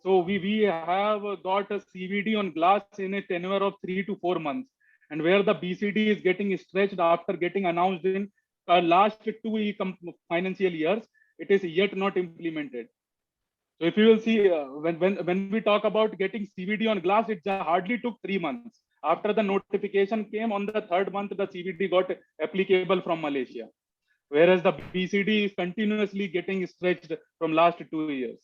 K: So we have got a CVD on glass in a tenure of 3 to 4 months, and where the BCD is getting stretched after getting announced in last 2 financial years, it is yet not implemented. So if you will see, when we talk about getting CVD on glass, it hardly took 3 months. After the notification came on the 3rd month, the CVD got applicable from Malaysia. Whereas the BCD is continuously getting stretched from last 2 years.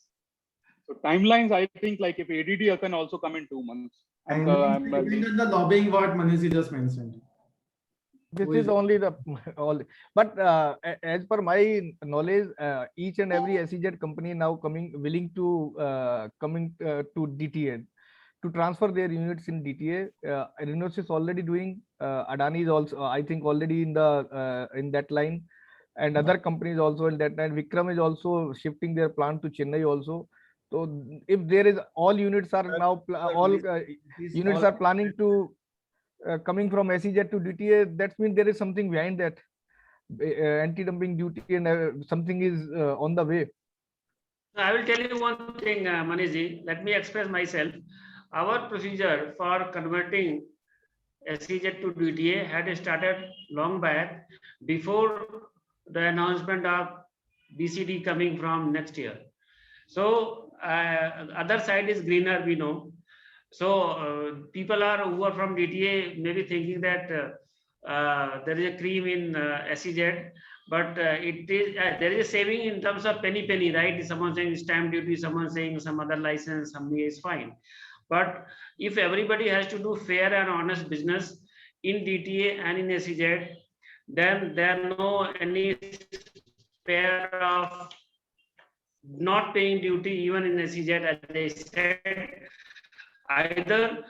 K: So timelines, I think, like if ADD can also come in 2 months.
C: And the lobbying what Manish just mentioned.
E: This is only the but as per my knowledge, each and every SEZ company now willing to to DTA to transfer their units in DTA. Renos is already doing. Adani is also, I think, already in that line. And other companies also in that line. Vikram is also shifting their plant to Chennai also. So if there is all units are now units are planning to coming from SEZ to DTA, that means there is something behind that anti-dumping duty and something is on the way.
J: I will tell you one thing, Manish ji. Let me express myself. Our procedure for converting SEZ to DTA had started long back before the announcement of BCD coming from next year. So other side is greener, we know. So people who are from DTA maybe thinking that there is a cream in SEZ, but it is there is a saving in terms of penny, right? Someone saying stamp duty, someone saying some other license, something is fine. But if everybody has to do fair and honest business in DTA and in SEZ, then there are no any spare of not paying duty even in SEZ, as they said. Either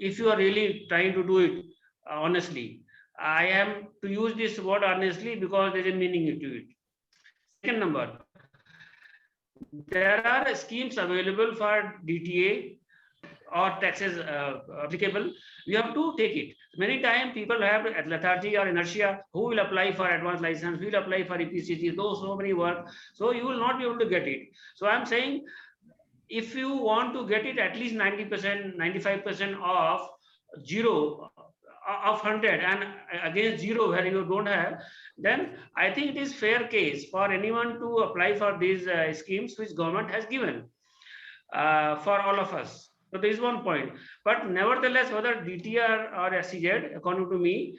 J: if you are really trying to do it honestly, I am to use this word honestly because there is a meaning to it. Second number, there are schemes available for DTA or taxes applicable. You have to take it. Many times people have lethargy or inertia. Who will apply for advanced license? Who will apply for EPCG? Those so many work. So you will not be able to get it. So I'm saying, if you want to get it at least 90%, 95% of 0 of 100 and against 0 where you don't have, then I think it is fair case for anyone to apply for these schemes which government has given for all of us. So there is one point. But nevertheless, whether DTR or SEZ, according to me,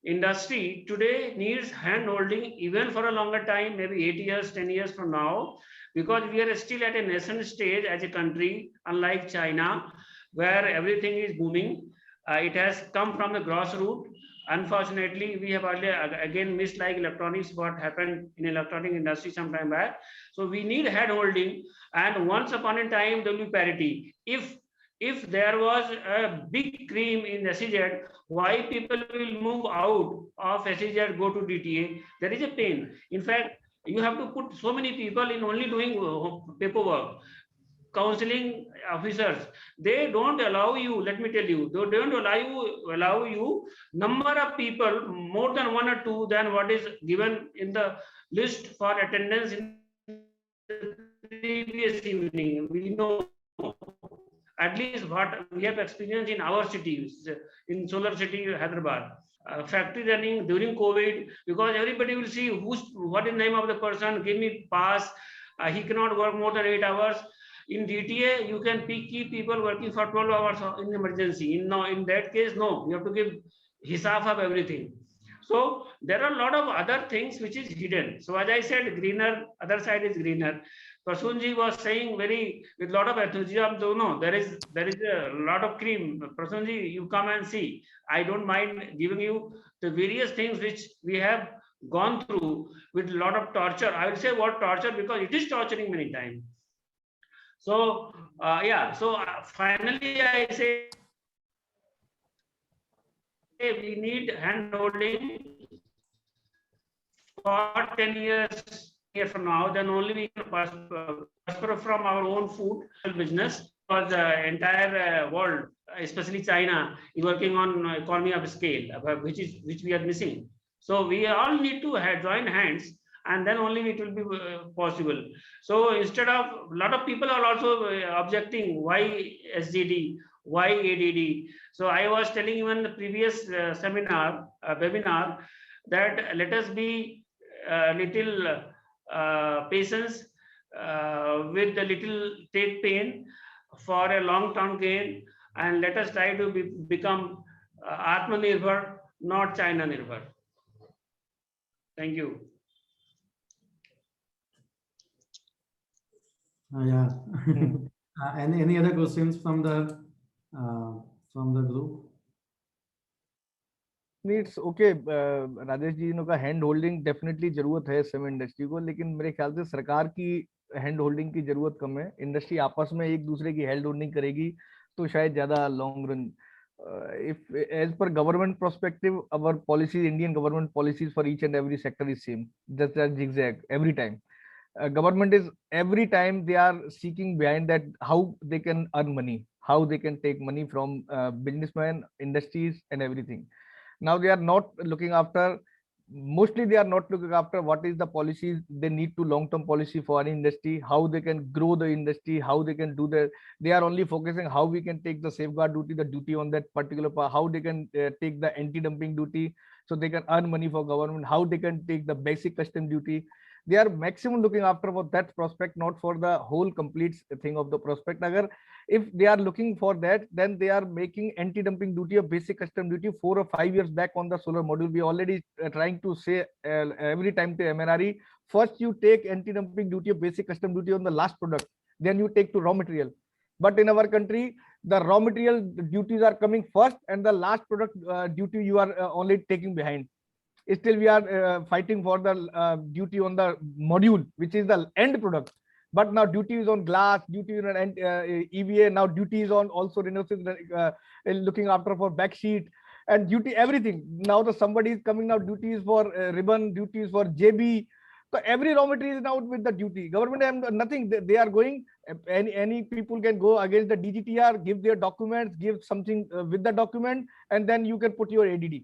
J: industry today needs hand holding even for a longer time, maybe 8 years, 10 years from now, because we are still at a nascent stage as a country, unlike China, where everything is booming. It has come from the grassroots. Unfortunately, we have again missed like electronics, what happened in electronic industry some time back. So we need hand holding, and once upon a time there will be parity. If there was a big cream in SEZ, why people will move out of SEZ, go to DTA? There is a pain. In fact, you have to put so many people in only doing paperwork. Counseling officers, they don't allow you, let me tell you, they don't allow you number of people more than 1 or 2 than what is given in the list for attendance in the previous evening. We know, at least what we have experienced in our cities, in Solar City, Hyderabad. factory running during COVID, because everybody will see what is the name of the person, give me pass, he cannot work more than 8 hours. In DTA, you can keep people working for 12 hours in emergency. In that case, no, you have to give hisab of everything. So there are a lot of other things which is hidden. So as I said, greener, other side is greener. Prasunji was saying with a lot of enthusiasm, so no, there is a lot of cream. Prasunji, you come and see. I don't mind giving you the various things which we have gone through with a lot of torture. I will say what torture, because it is torturing many times. So yeah, so finally I say we need hand-holding for 10 years from now, then only we can prosper from our own food business, because the entire world, especially China, is working on economy of scale, which we are missing. So we all need to join hands, and then only it will be possible. So instead of, a lot of people are also objecting, why SGD, why ADD? So I was telling you in the previous webinar, that let us be little patience with the little take pain for a long-term gain, and let us try to become Atmanirbhar, not China Nirbhar. Thank you.
C: Yeah. Any other questions from the group?
E: It's okay. Rajesh ji का hand holding definitely जरूरत है same industry को, लेकिन मेरे ख्याल से सरकार की हैंड होल्डिंग की जरूरत कम है. इंडस्ट्री आपस में एक दूसरे की हैंड होल्डिंग करेगी तो शायद ज्यादा long run. If as per government perspective, our policies, Indian government policies for each and every sector is same, just as zigzag every time. Government is every time they are seeking behind that how they can earn money, how they can take money from businessmen, industries, and everything. Now they are not looking after, mostly they are not looking after what is the policies they need to long-term policy for any industry, how they can grow the industry, how they can do that. They are only focusing how we can take the safeguard duty, the duty on that particular part, how they can take the anti-dumping duty so they can earn money for government, how they can take the basic custom duty. They are maximum looking after for that prospect, not for the whole complete thing of the prospect. Agar if they are looking for that, then they are making anti-dumping duty or basic custom duty 4 or 5 years back on the solar module. We already trying to say every time to MNRE, first you take anti-dumping duty or basic custom duty on the last product, then you take to raw material. But in our country, the raw material duties are coming first, and the last product duty you are only taking behind. Still we are fighting for the duty on the module, which is the end product. But now duty is on glass, duty is on EVA, now duty is on also looking after for back sheet, and duty everything. Now the somebody is coming now, duty is for ribbon, duty is for JB. So every raw material is now with the duty. Government have nothing. They are going, any people can go against the DGTR, give their documents, give something with the document, and then you can put your ADD.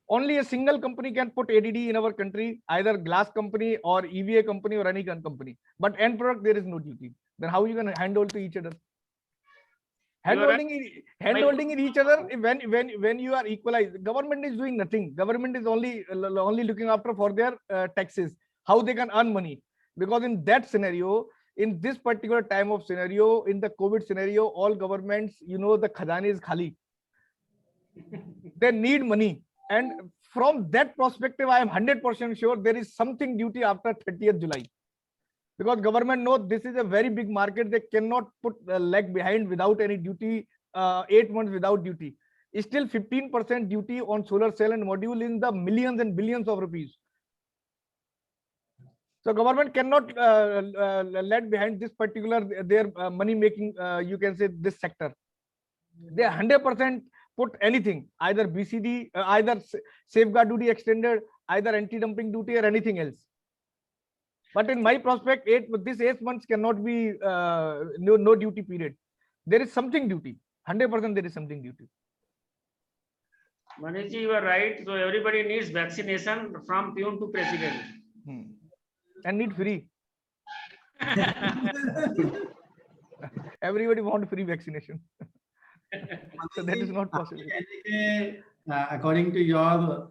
E: Only a single company can put ADD in our country, either glass company or EVA company or any company. But end product, there is no duty. Then how you can handle to each other? Handholding in each other when you are equalized. Government is doing nothing. Government is only looking after for their taxes, how they can earn money. Because in that scenario, in this particular time of scenario, in the COVID scenario, all governments, you know, the khazane is khali. They need money. And from that perspective, I am 100% sure there is something duty after 30th July. Because government knows this is a very big market. They cannot put a leg behind without any duty, 8 months without duty. It's still 15% duty on solar cell and module in the millions and billions of rupees. So government cannot let behind this particular, their money making, you can say this sector. They 100% put anything, either BCD, either safeguard duty extended, either anti-dumping duty or anything else. But in my prospect, this 8 months cannot be no duty period. There is something duty. 100% there is something duty.
J: Manishji, you are right. So everybody needs vaccination from peon to president.
E: And need free. Everybody want free vaccination. So that is not possible.
C: according to your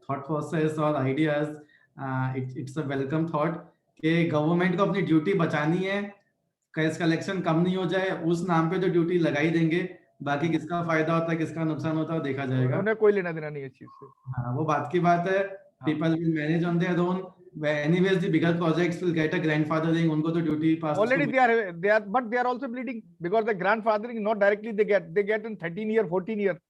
C: thought process or ideas, it's a welcome thought कि government को अपनी duty बचानी है, cash collection कम नहीं हो जाए, उस नाम पे तो ड्यूटी लगा ही देंगे, बाकी किसका फायदा होता है किसका नुकसान होता है देखा जाएगा।
E: उन्हें कोई लेना देना नहीं है इस चीज से।
C: हाँ, वो बात की बात है। People will manage on their own. Anyways, the bigger projects will get a grandfathering. उनको तो duty pass
E: Already they are, but they are also bleeding because the grandfathering not directly they get in 13 year, 14 year.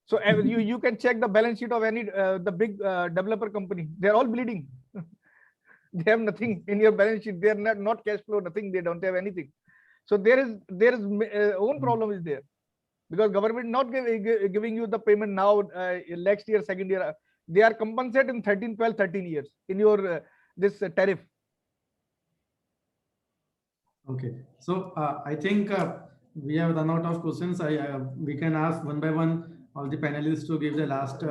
E: So you can check the balance sheet of any the big developer company. They are all bleeding. They have nothing in your balance sheet. They are not cash flow, nothing. They don't have anything. So there is own problem is there because government not giving you the payment now, next year, second year. They are compensated in 13, 12, 13 years in your this tariff.
C: Okay, so I think we have run out of questions. We can ask one by one all the panelists to give the last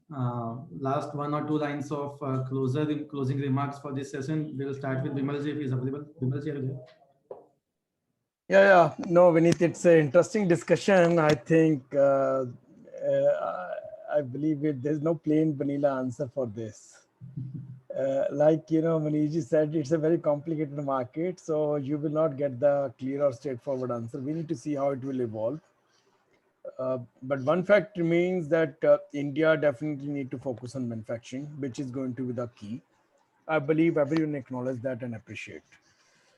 C: 1 or 2 lines of closing remarks for this session. We will start with Bimalji if he is available. Bimalji, are you there?
B: Yeah. No, Vineet, it's an interesting discussion. I think I believe there's no plain vanilla answer for this. Like, Maniji said, it's a very complicated market, so you will not get the clear or straightforward answer. We need to see how it will evolve. But one fact remains that India definitely need to focus on manufacturing, which is going to be the key. I believe everyone acknowledges that and appreciate.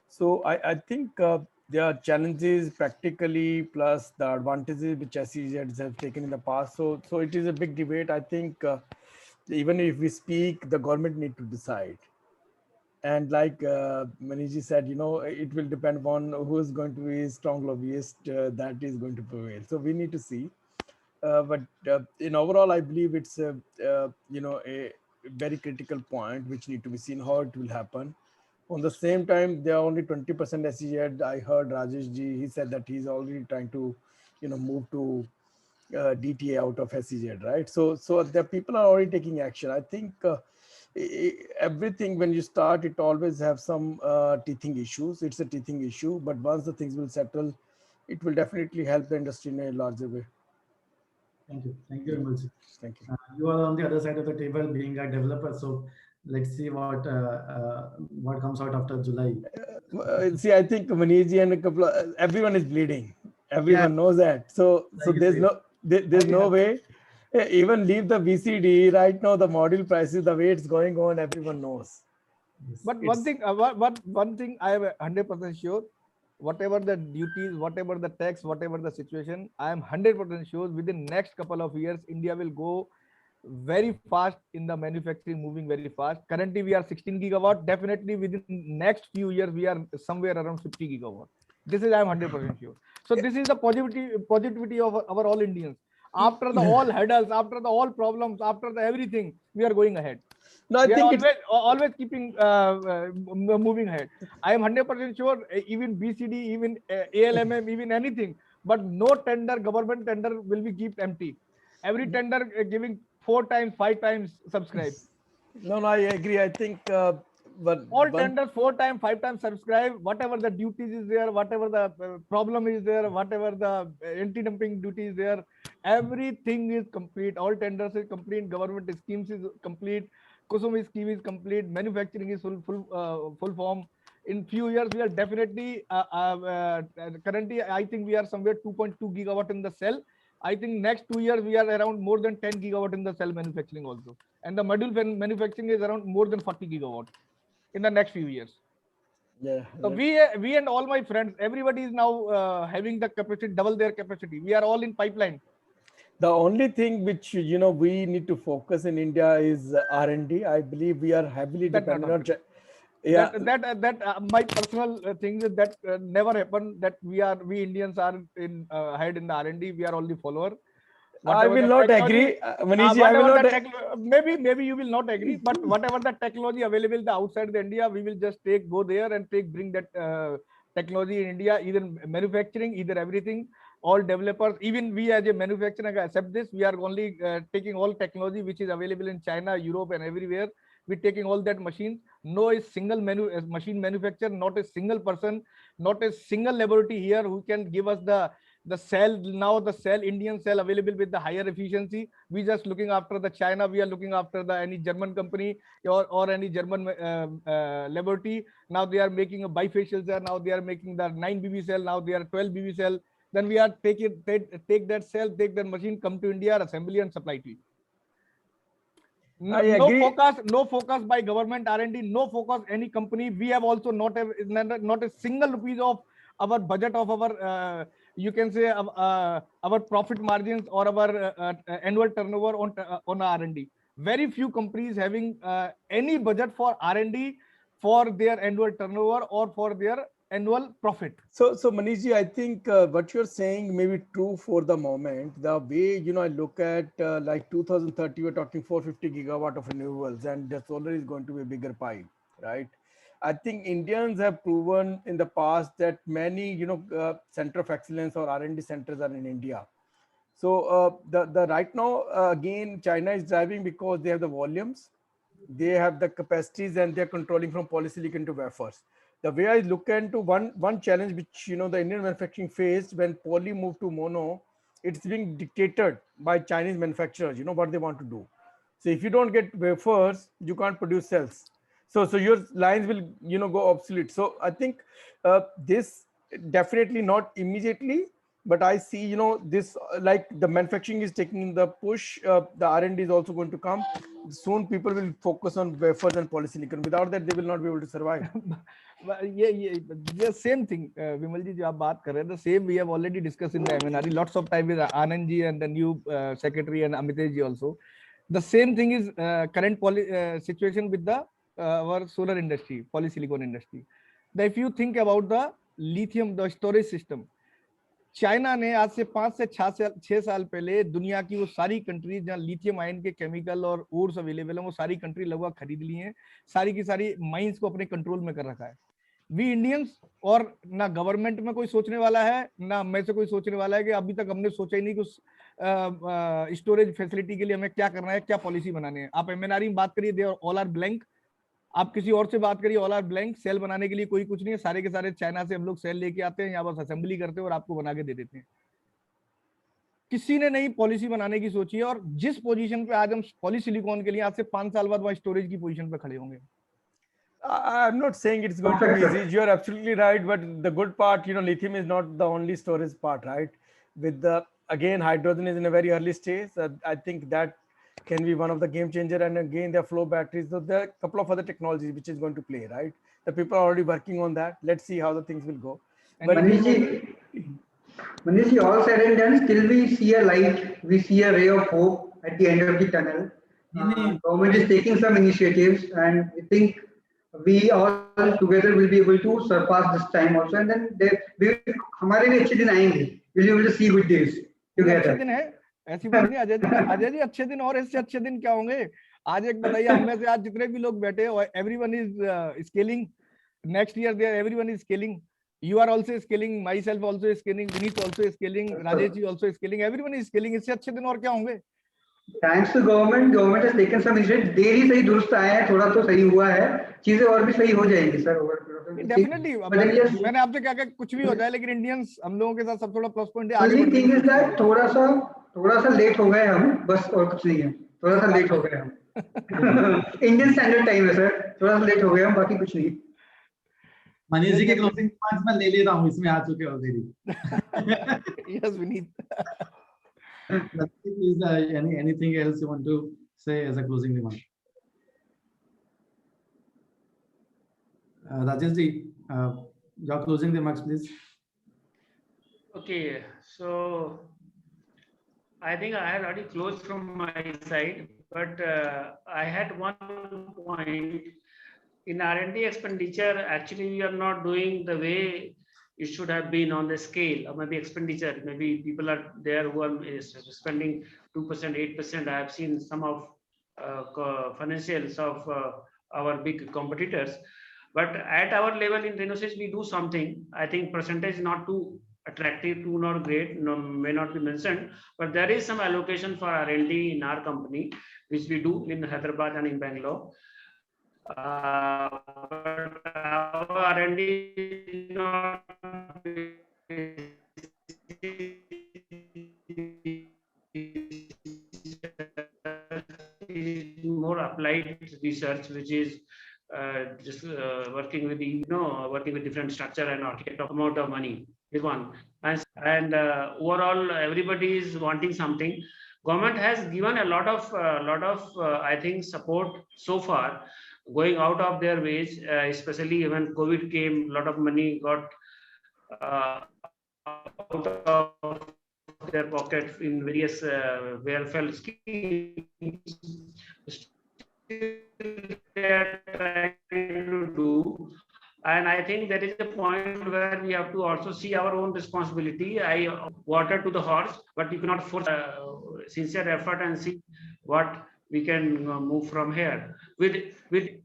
B: So I think there are challenges practically plus the advantages which SEZ have taken in the past. So it is a big debate. I think even if we speak, the government need to decide. And like Maniji said, it will depend on who is going to be strong lobbyist that is going to prevail. So we need to see. But in overall, I believe it's a very critical point which need to be seen how it will happen. On the same time, there are only 20% SEZ. I heard Rajesh ji, he said that he's already trying to, move to DTA out of SEZ, right? So the people are already taking action. I think everything when you start, it always have some teething issues. It's a teething issue, but once the things will settle, it will definitely help the industry in a larger way.
C: Thank you very much.
B: Thank you.
C: You are on the other side of the table, being a developer. So let's see what comes out after July.
B: See, I think Maniji and a couple of, everyone is bleeding. Everyone knows that. So there's no way. Even leave the BCD right now. The module prices, the way it's going on, everyone knows.
E: But one thing I am 100% sure. Whatever the duties, whatever the tax, whatever the situation, I am 100% sure within next couple of years, India will go very fast in the manufacturing, moving very fast. Currently, we are 16 gigawatt. Definitely within next few years, we are somewhere around 50 gigawatt. This is I am 100% sure. So this is the positivity of our all Indians. After the all hurdles, after the all problems, after the everything, we are going ahead.
B: No, I think
E: always keeping moving ahead. I am 100% sure. Even BCD, even ALMM, even anything, but no tender, government tender will be kept empty. Every tender giving 4 times, 5 times subscribe.
B: No, I agree. I think but
E: all tenders 4 times, 5 times subscribe. Whatever the duties is there, whatever the problem is there, whatever the anti-dumping duty is there, everything is complete. All tenders is complete. Government schemes is complete. Kusum scheme is complete. Manufacturing is full form. In few years, we are definitely currently I think we are somewhere 2.2 gigawatt in the cell. I think next 2 years we are around more than 10 gigawatt in the cell manufacturing also, and the module manufacturing is around more than 40 gigawatt in the next few years.
B: Yeah.
E: So we and all my friends, everybody is now having the capacity, double their capacity. We are all in pipeline.
B: The only thing which we need to focus in India is R&D. I believe we are heavily dependent on.
E: Yeah, that my personal thing is that never happened. That we Indians are in ahead in the R&D. We are only follower.
B: I will not agree, Maniji. I will not.
E: Maybe you will not agree, but whatever the technology available the outside the India, we will just go there and bring that technology in India, either manufacturing, either everything. All developers, even we as a manufacturer accept this. We are only taking all technology which is available in China, Europe, and everywhere. We're taking all that machines. No a single machine manufacturer, not a single person, not a single laboratory here who can give us the the cell now, the cell Indian cell available with the higher efficiency. We just looking after the China. We are looking after the any German company or any German laboratory. Now they are making a bifacial cell. Now they are making the 9 BB cell. Now they are 12 BB cell. Then we are take that cell, take that machine, come to India, assembly and supply to you. No focus by government R&D, no focus any company. We have also not a single rupees of our budget of our you can say our profit margins or our annual turnover on R&D. Very few companies having any budget for R&D for their annual turnover or for their annual profit.
B: So Manishji, I think what you're saying may be true for the moment. The way, I look at like 2030, we're talking 450 gigawatt of renewables, and the solar is going to be a bigger pie, right? I think Indians have proven in the past that many, center of excellence or R&D centers are in India. So the right now, again, China is driving because they have the volumes, they have the capacities, and they're controlling from polysilicon to wafers. The way I look into one challenge which the Indian manufacturing faced when poly moved to mono, it's being dictated by Chinese manufacturers, what they want to do. So if you don't get wafers, you can't produce cells. So your lines will go obsolete. So I think this definitely not immediately, but I see this like the manufacturing is taking the push. The R&D is also going to come soon. People will focus on wafers and polysilicon. Without that, they will not be able to survive.
E: Yeah, same thing, Vimal ji, jo aap baat kar rahe hain, the same we have already discussed in the MNRE. Lots of time with Anand ji and the new secretary and Amitesh ji also. The same thing is current situation with the our solar industry, polysilicon industry. If you think about the lithium, the storage system, China ने आज से 5 से 6 साल पहले दुनिया की वो सारी कंट्रीज जहां लिथियम आयन के केमिकल और ओर्स अवेलेबल है, वो सारी कंट्री लगभग खरीद ली हैं, सारी की सारी माइंस को अपने कंट्रोल में कर रखा है. वी इंडियंस और ना गवर्नमेंट में कोई सोचने वाला है, ना मैं से कोई सोचने वाला है कि अभी तक हमने सोचा ही नहीं कि उस स्टोरेज फैसिलिटी के लिए हमें क्या करना है, क्या पॉलिसी बनानी है. आप एमएनआरई में बात करिए, दे ऑल आर ब्लैंक. आप किसी और से बात करिए, ऑल आर ब्लैंक. सेल बनाने के लिए कोई कुछ नहीं है, सारे के सारे चाइना से हम लोग सेल लेके आते हैं, यहाँ बस असेंबली करते हैं और आपको बना के दे देते हैं. किसी ने नई पॉलिसी बनाने की सोची है, और जिस पोजीशन पे आज हम पॉलीसिलिकॉन के लिए आज से 5 साल बाद वहां स्टोरेज की पोजीशन पे खड़े होंगे.
B: I'm not saying it's going to be easy. You're absolutely right, but the good part, lithium is not the only storage part, right? With the again, hydrogen is in a very early stage. I think that can be one of the game changer, and again, there are flow batteries. So there are a couple of other technologies which is going to play, right? The people are already working on that. Let's see how the things will go.
D: But Manish, all said and done, still we see a light. We see a ray of hope at the end of the tunnel. Government is taking some initiatives, and we think we all together will be able to surpass this time also, and then हमारे भी अच्छे दिन आएंगे. We'll be able to see good days together.
E: अच्छे दिन है, ऐसी बात नहीं. अजय जी अच्छे दिन और इससे अच्छे दिन क्या होंगे? आज एक बताइए, हम में से आज जितने भी लोग बैठे हो, everyone is scaling. Next year there everyone is scaling. You are also scaling. Myself also is scaling. Vineet also is scaling. Rajesh ji also is scaling. Everyone is scaling. इससे अच्छे दिन और क्या होंगे?
D: Thanks to government has taken some initiative. देरी सही दुरुस्त आया है, थोड़ा तो सही हुआ है, चीजें और भी सही हो जाएंगी सर.
E: Definitely. मैंने आपसे क्या कुछ भी हो जाए, लेकिन इंडियंस हम लोगों के साथ सब थोड़ा प्लस पॉइंट है.
D: Only thing is that थोड़ा सा लेट हो गए हम, बस और कुछ नहीं है. थोड़ा सा लेट हो गए हम. इंडियन स्टैंडर्ड टाइम है सर, थोड़ा सा लेट हो गए हम, बाकी कुछ नहीं.
C: मनीष जी के क्लोजिंग रिमार्क्स मैं ले लेता हूँ, इसमें आ चुके हो already.
E: Yes, Vineet.
C: Is anything else you want to say as a closing remark? Rajesh ji, your closing remarks, please.
J: Okay, so I think I had already closed from my side, but I had one point. In R&D expenditure, actually we are not doing the way it should have been on the scale, or maybe expenditure. Maybe people are there who are spending 2%, 8%. I have seen some of financials of our big competitors. But at our level in Renosys, we do something. I think percentage is not too attractive, too not great, may not be mentioned. But there is some allocation for R&D in our company, which we do in Hyderabad and in Bangalore. But our R&D is not applied research, which is just working with working with different structure and architect of amount of money is one. And overall, everybody is wanting something. Government has given a lot of I think support so far, going out of their ways, especially when COVID came, a lot of money got out of their pocket in various welfare schemes. They are trying to do. And I think there is a point where we have to also see our own responsibility. I water to the horse, but you cannot force sincere effort and see what we can move from here with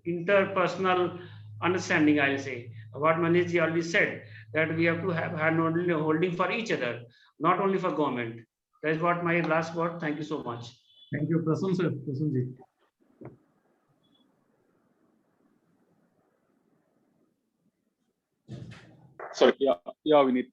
J: interpersonal understanding. I'll say what Manishji already said, that we have to have hand holding for each other, not only for government. That is what my last word. Thank you so much.
C: Thank you, Prasun sir. Prasunji.
K: Sorry, Vineet.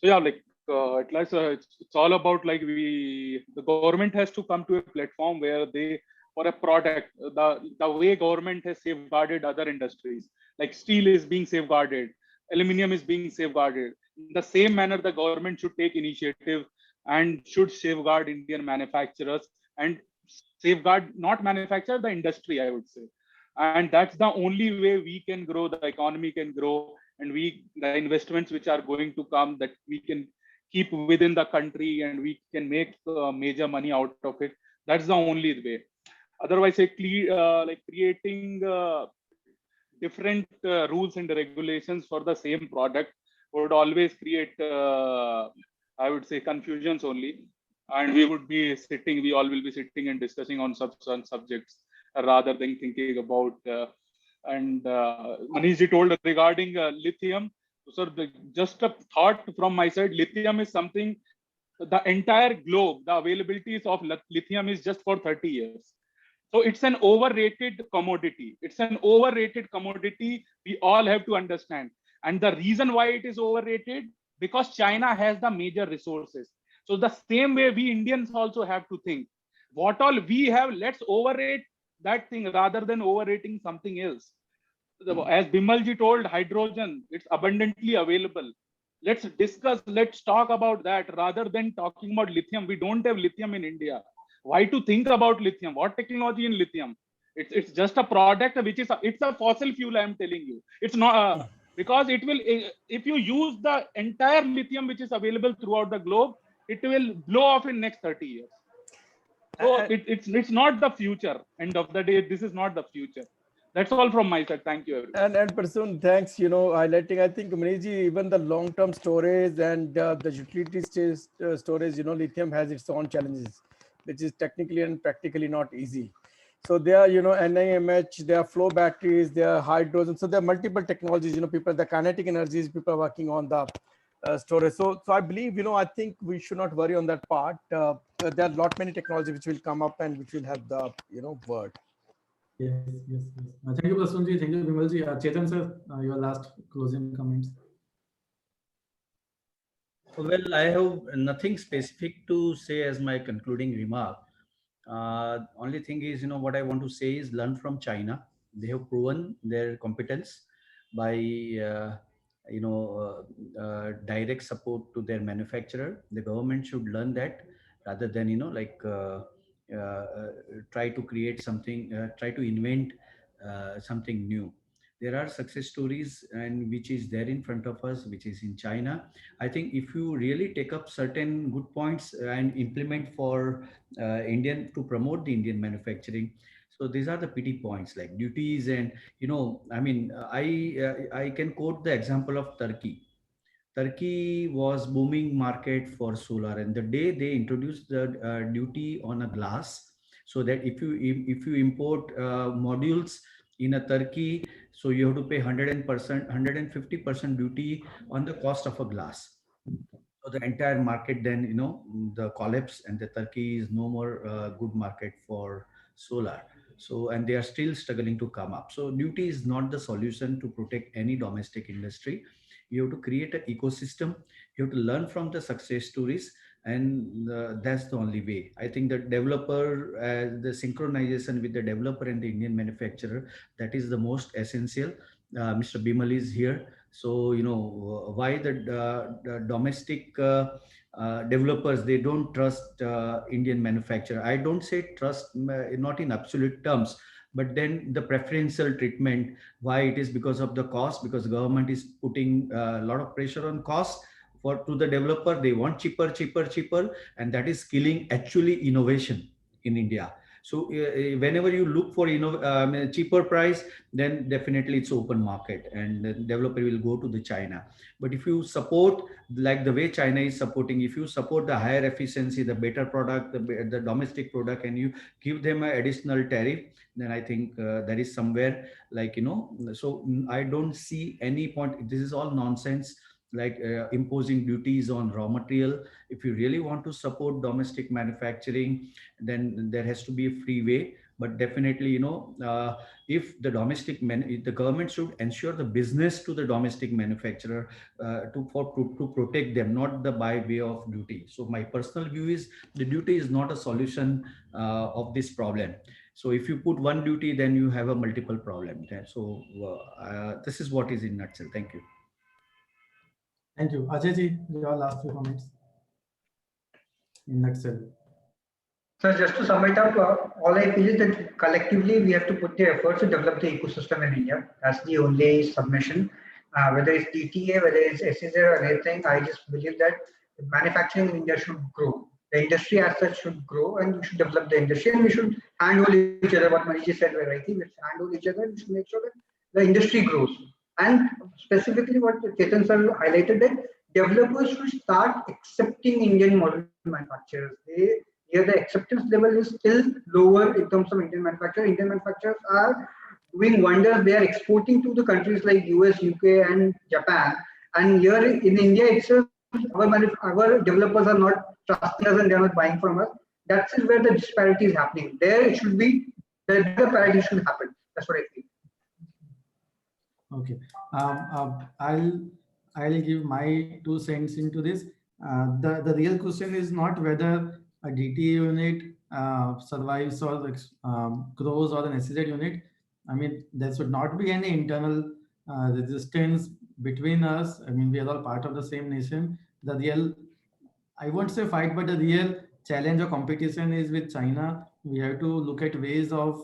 K: So yeah, like at least it's all about like the government has to come to a platform where they, for a product, the way government has safeguarded other industries, like steel is being safeguarded, aluminum is being safeguarded. In the same manner, the government should take initiative and should safeguard Indian manufacturers and safeguard, not manufacture, the industry, I would say. And that's the only way we can grow, the economy can grow, and the investments which are going to come, that we can keep within the country and we can make major money out of it. That's the only way. Otherwise, like creating different rules and regulations for the same product would always create, I would say, confusions only. And we all will be sitting and discussing on subjects rather than thinking about, and Manishji told regarding lithium. So just a thought from my side, lithium is something, the entire globe, the availabilities of lithium is just for 30 years. So it's an overrated commodity. It's an overrated commodity. We all have to understand. And the reason why it is overrated, because China has the major resources. So the same way we Indians also have to think, what all we have, let's overrate that thing rather than overrating something else. As Bimalji told, hydrogen, it's abundantly available. Let's discuss, let's talk about that rather than talking about lithium. We don't have lithium in India. Why to think about lithium? What technology in lithium? It's just a product which is, it's a fossil fuel, I'm telling you. It's not, because it will, if you use the entire lithium which is available throughout the globe, it will blow off in next 30 years. So it's not the future. End of the day, this is not the future. That's all from my side. Thank you, everyone.
B: And Prasun, thanks, highlighting, I think, Manishji, even the long-term storage and the utility storage, lithium has its own challenges, which is technically and practically not easy. So there are, NIMH, there are flow batteries, there are hydrogen. So there are multiple technologies, the kinetic energies, people are working on the storage. So I believe, I think we should not worry on that part. There are many technologies which will come up and which will have the, word.
C: Yes. Thank you, Prasunji. Thank you, Bimalji. Chetan sir, your last closing comments.
I: Well, I have nothing specific to say as my concluding remark. Only thing is, what I want to say is learn from China. They have proven their competence by, direct support to their manufacturer. The government should learn that rather than, try to create something, try to invent something new. There are success stories and which is there in front of us, which is in China. I think if you really take up certain good points and implement for Indian to promote the Indian manufacturing. So these are the pity points like duties and, I can quote the example of Turkey. Turkey was booming market for solar, and the day they introduced the duty on a glass, so that if you import modules in a Turkey, so you have to pay 150% duty on the cost of a glass. So the entire market then the collapse, and the Turkey is no more good market for solar. So, and they are still struggling to come up. So duty is not the solution to protect any domestic industry. You have to create an ecosystem. You have to learn from the success stories, and that's the only way. I think the developer, the synchronization with the developer and the Indian manufacturer, that is the most essential. Mr. Bimal is here. So, you know, why the domestic developers, they don't trust Indian manufacturer. I don't say trust, not in absolute terms, but then the preferential treatment. Why? It is because of the cost, because government is putting a lot of pressure on cost to the developer. They want cheaper, cheaper, cheaper, and that is killing actually innovation in India. So whenever you look for cheaper price, then definitely it's open market, and the developer will go to the China. But if you support, like the way China is supporting, if you support the higher efficiency, the better product, the domestic product, and you give them an additional tariff, then I think there is somewhere, like, you know, so I don't see any point. This is all nonsense, like imposing duties on raw material. If you really want to support domestic manufacturing, then there has to be a free way. But definitely, you know, if the the government should ensure the business to the domestic manufacturer, to protect them, not the by way of duty. So my personal view is the duty is not a solution of this problem. So if you put one duty, then you have a multiple problem. So this is what is in nutshell. Thank you.
C: Thank you. Ajay ji, your last few comments in nutshell.
D: So just to sum it up, all I feel is that collectively we have to put the efforts to develop the ecosystem in India. That's the only submission. Whether it's DTA, whether it's SEZ or anything, I just believe that manufacturing in India should grow. The industry as such should grow, and we should develop the industry, and we should handle each other. What Manish said, where I think we should handle each other. We should make sure that the industry grows. And specifically what Chetan sir highlighted, that developers should start accepting Indian model manufacturers. Here the acceptance level is still lower in terms of Indian manufacturers. Indian manufacturers are doing wonders. They are exporting to the countries like US, UK and Japan. And here in India itself, our developers are not trusting us and they are not buying from us. That's where the disparity is happening. There it should be, the parity should happen. That's what I feel.
C: Okay, I'll give my 2 cents into this. The real question is not whether a DTA unit survives or grows, or an SEZ unit. I mean, there should not be any internal resistance between us. I mean, we are all part of the same nation. The real, I won't say fight, but the real challenge or competition is with China. We have to look at ways of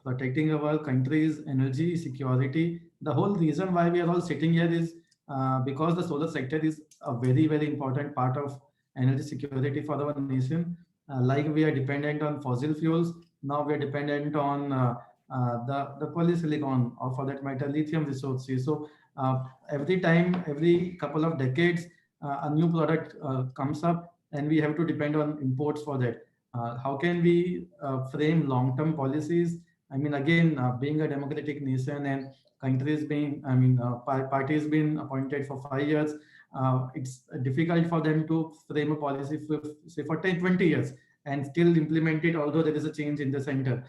C: protecting our country's energy security. The whole reason why we are all sitting here is because the solar sector is a very, very important part of energy security for our nation. Like we are dependent on fossil fuels, now we are dependent on the polysilicon, or for that matter, lithium resources. So every time, every couple of decades, a new product comes up, and we have to depend on imports for that. How can we frame long-term policies? I mean, again, being a democratic nation and countries being, I mean, parties being appointed for 5 years, it's difficult for them to frame a policy for, say, for 10, 20 years and still implement it, although there is a change in the center.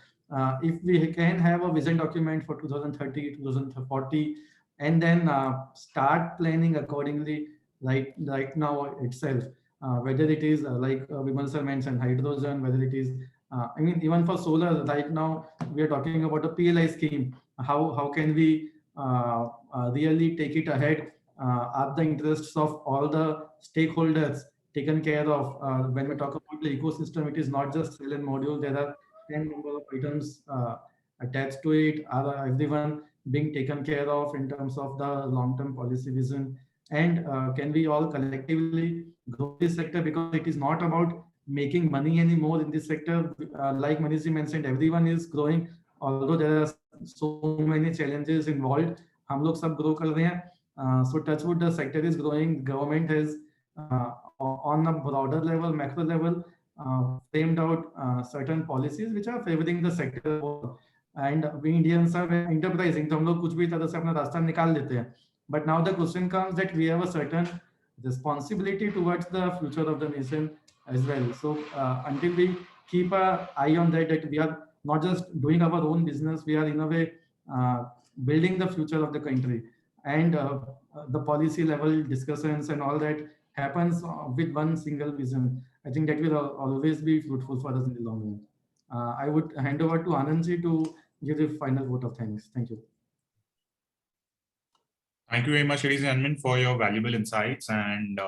C: If we can have a vision document for 2030, 2040, and then start planning accordingly, right now itself, whether it is like Vimal sir mentioned, hydrogen, whether it is, I mean, even for solar, right now we are talking about a PLI scheme. How can we really take it ahead? Are the interests of all the stakeholders taken care of? When we talk about the ecosystem, it is not just cell and module. There are 10 number of items attached to it. Are everyone being taken care of in terms of the long-term policy vision? And can we all collectively grow this sector? Because it is not about making money anymore in this sector. Like Manish mentioned, everyone is growing, although there are so many challenges involved. हम लोग सब grow कर रहे हैं. So touchwood, the sector is growing. Government has on a broader level, macro level, framed out certain policies which are favoring the sector. And we Indians are enterprising, तो हम लोग कुछ भी तरह से अपना रास्ता निकाल लेते हैं. But now the question comes that we have a certain responsibility towards the future of the nation as well. So until we keep an eye on that we are not just doing our own business, we are in a way building the future of the country. And the policy level discussions and all that happens with one single vision. I think that will always be fruitful for us in the long run. I would hand over to Anandji to give the final vote of thanks. Thank you.
A: Thank you very much, ladies and gentlemen, for your valuable insights. And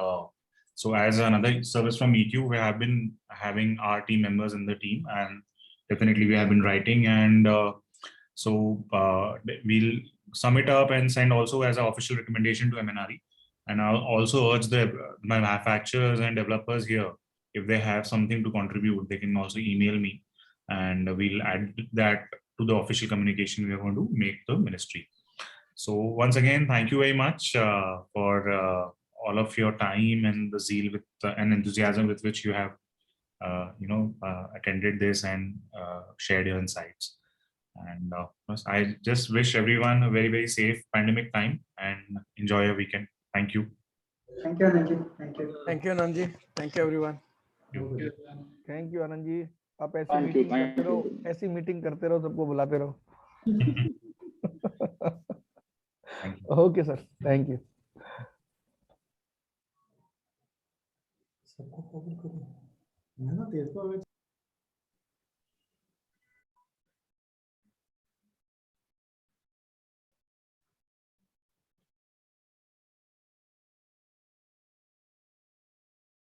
A: so as another service from EQ, we have been having our team members in the team, and definitely we have been writing. And so we'll sum it up and send also as an official recommendation to MNRE. And I'll also urge my manufacturers and developers here, if they have something to contribute, they can also email me, and we'll add that to the official communication we are going to make the ministry. So once again, thank you very much for all of your time and the zeal with and enthusiasm with which you have, attended this and shared your insights. And I just wish everyone a very, very safe pandemic time and enjoy your weekend. Thank you.
D: Thank you, Anandji. Thank you.
B: Thank you, Anandji. Thank you, everyone.
E: Thank you, Anand जी. आप ऐसी meeting करते रहो, ऐसी meeting करते रहो, सबको बुलाते रहो. Okay, sir. Thank you.
C: सबको कवर करो. मैं ना तेरे को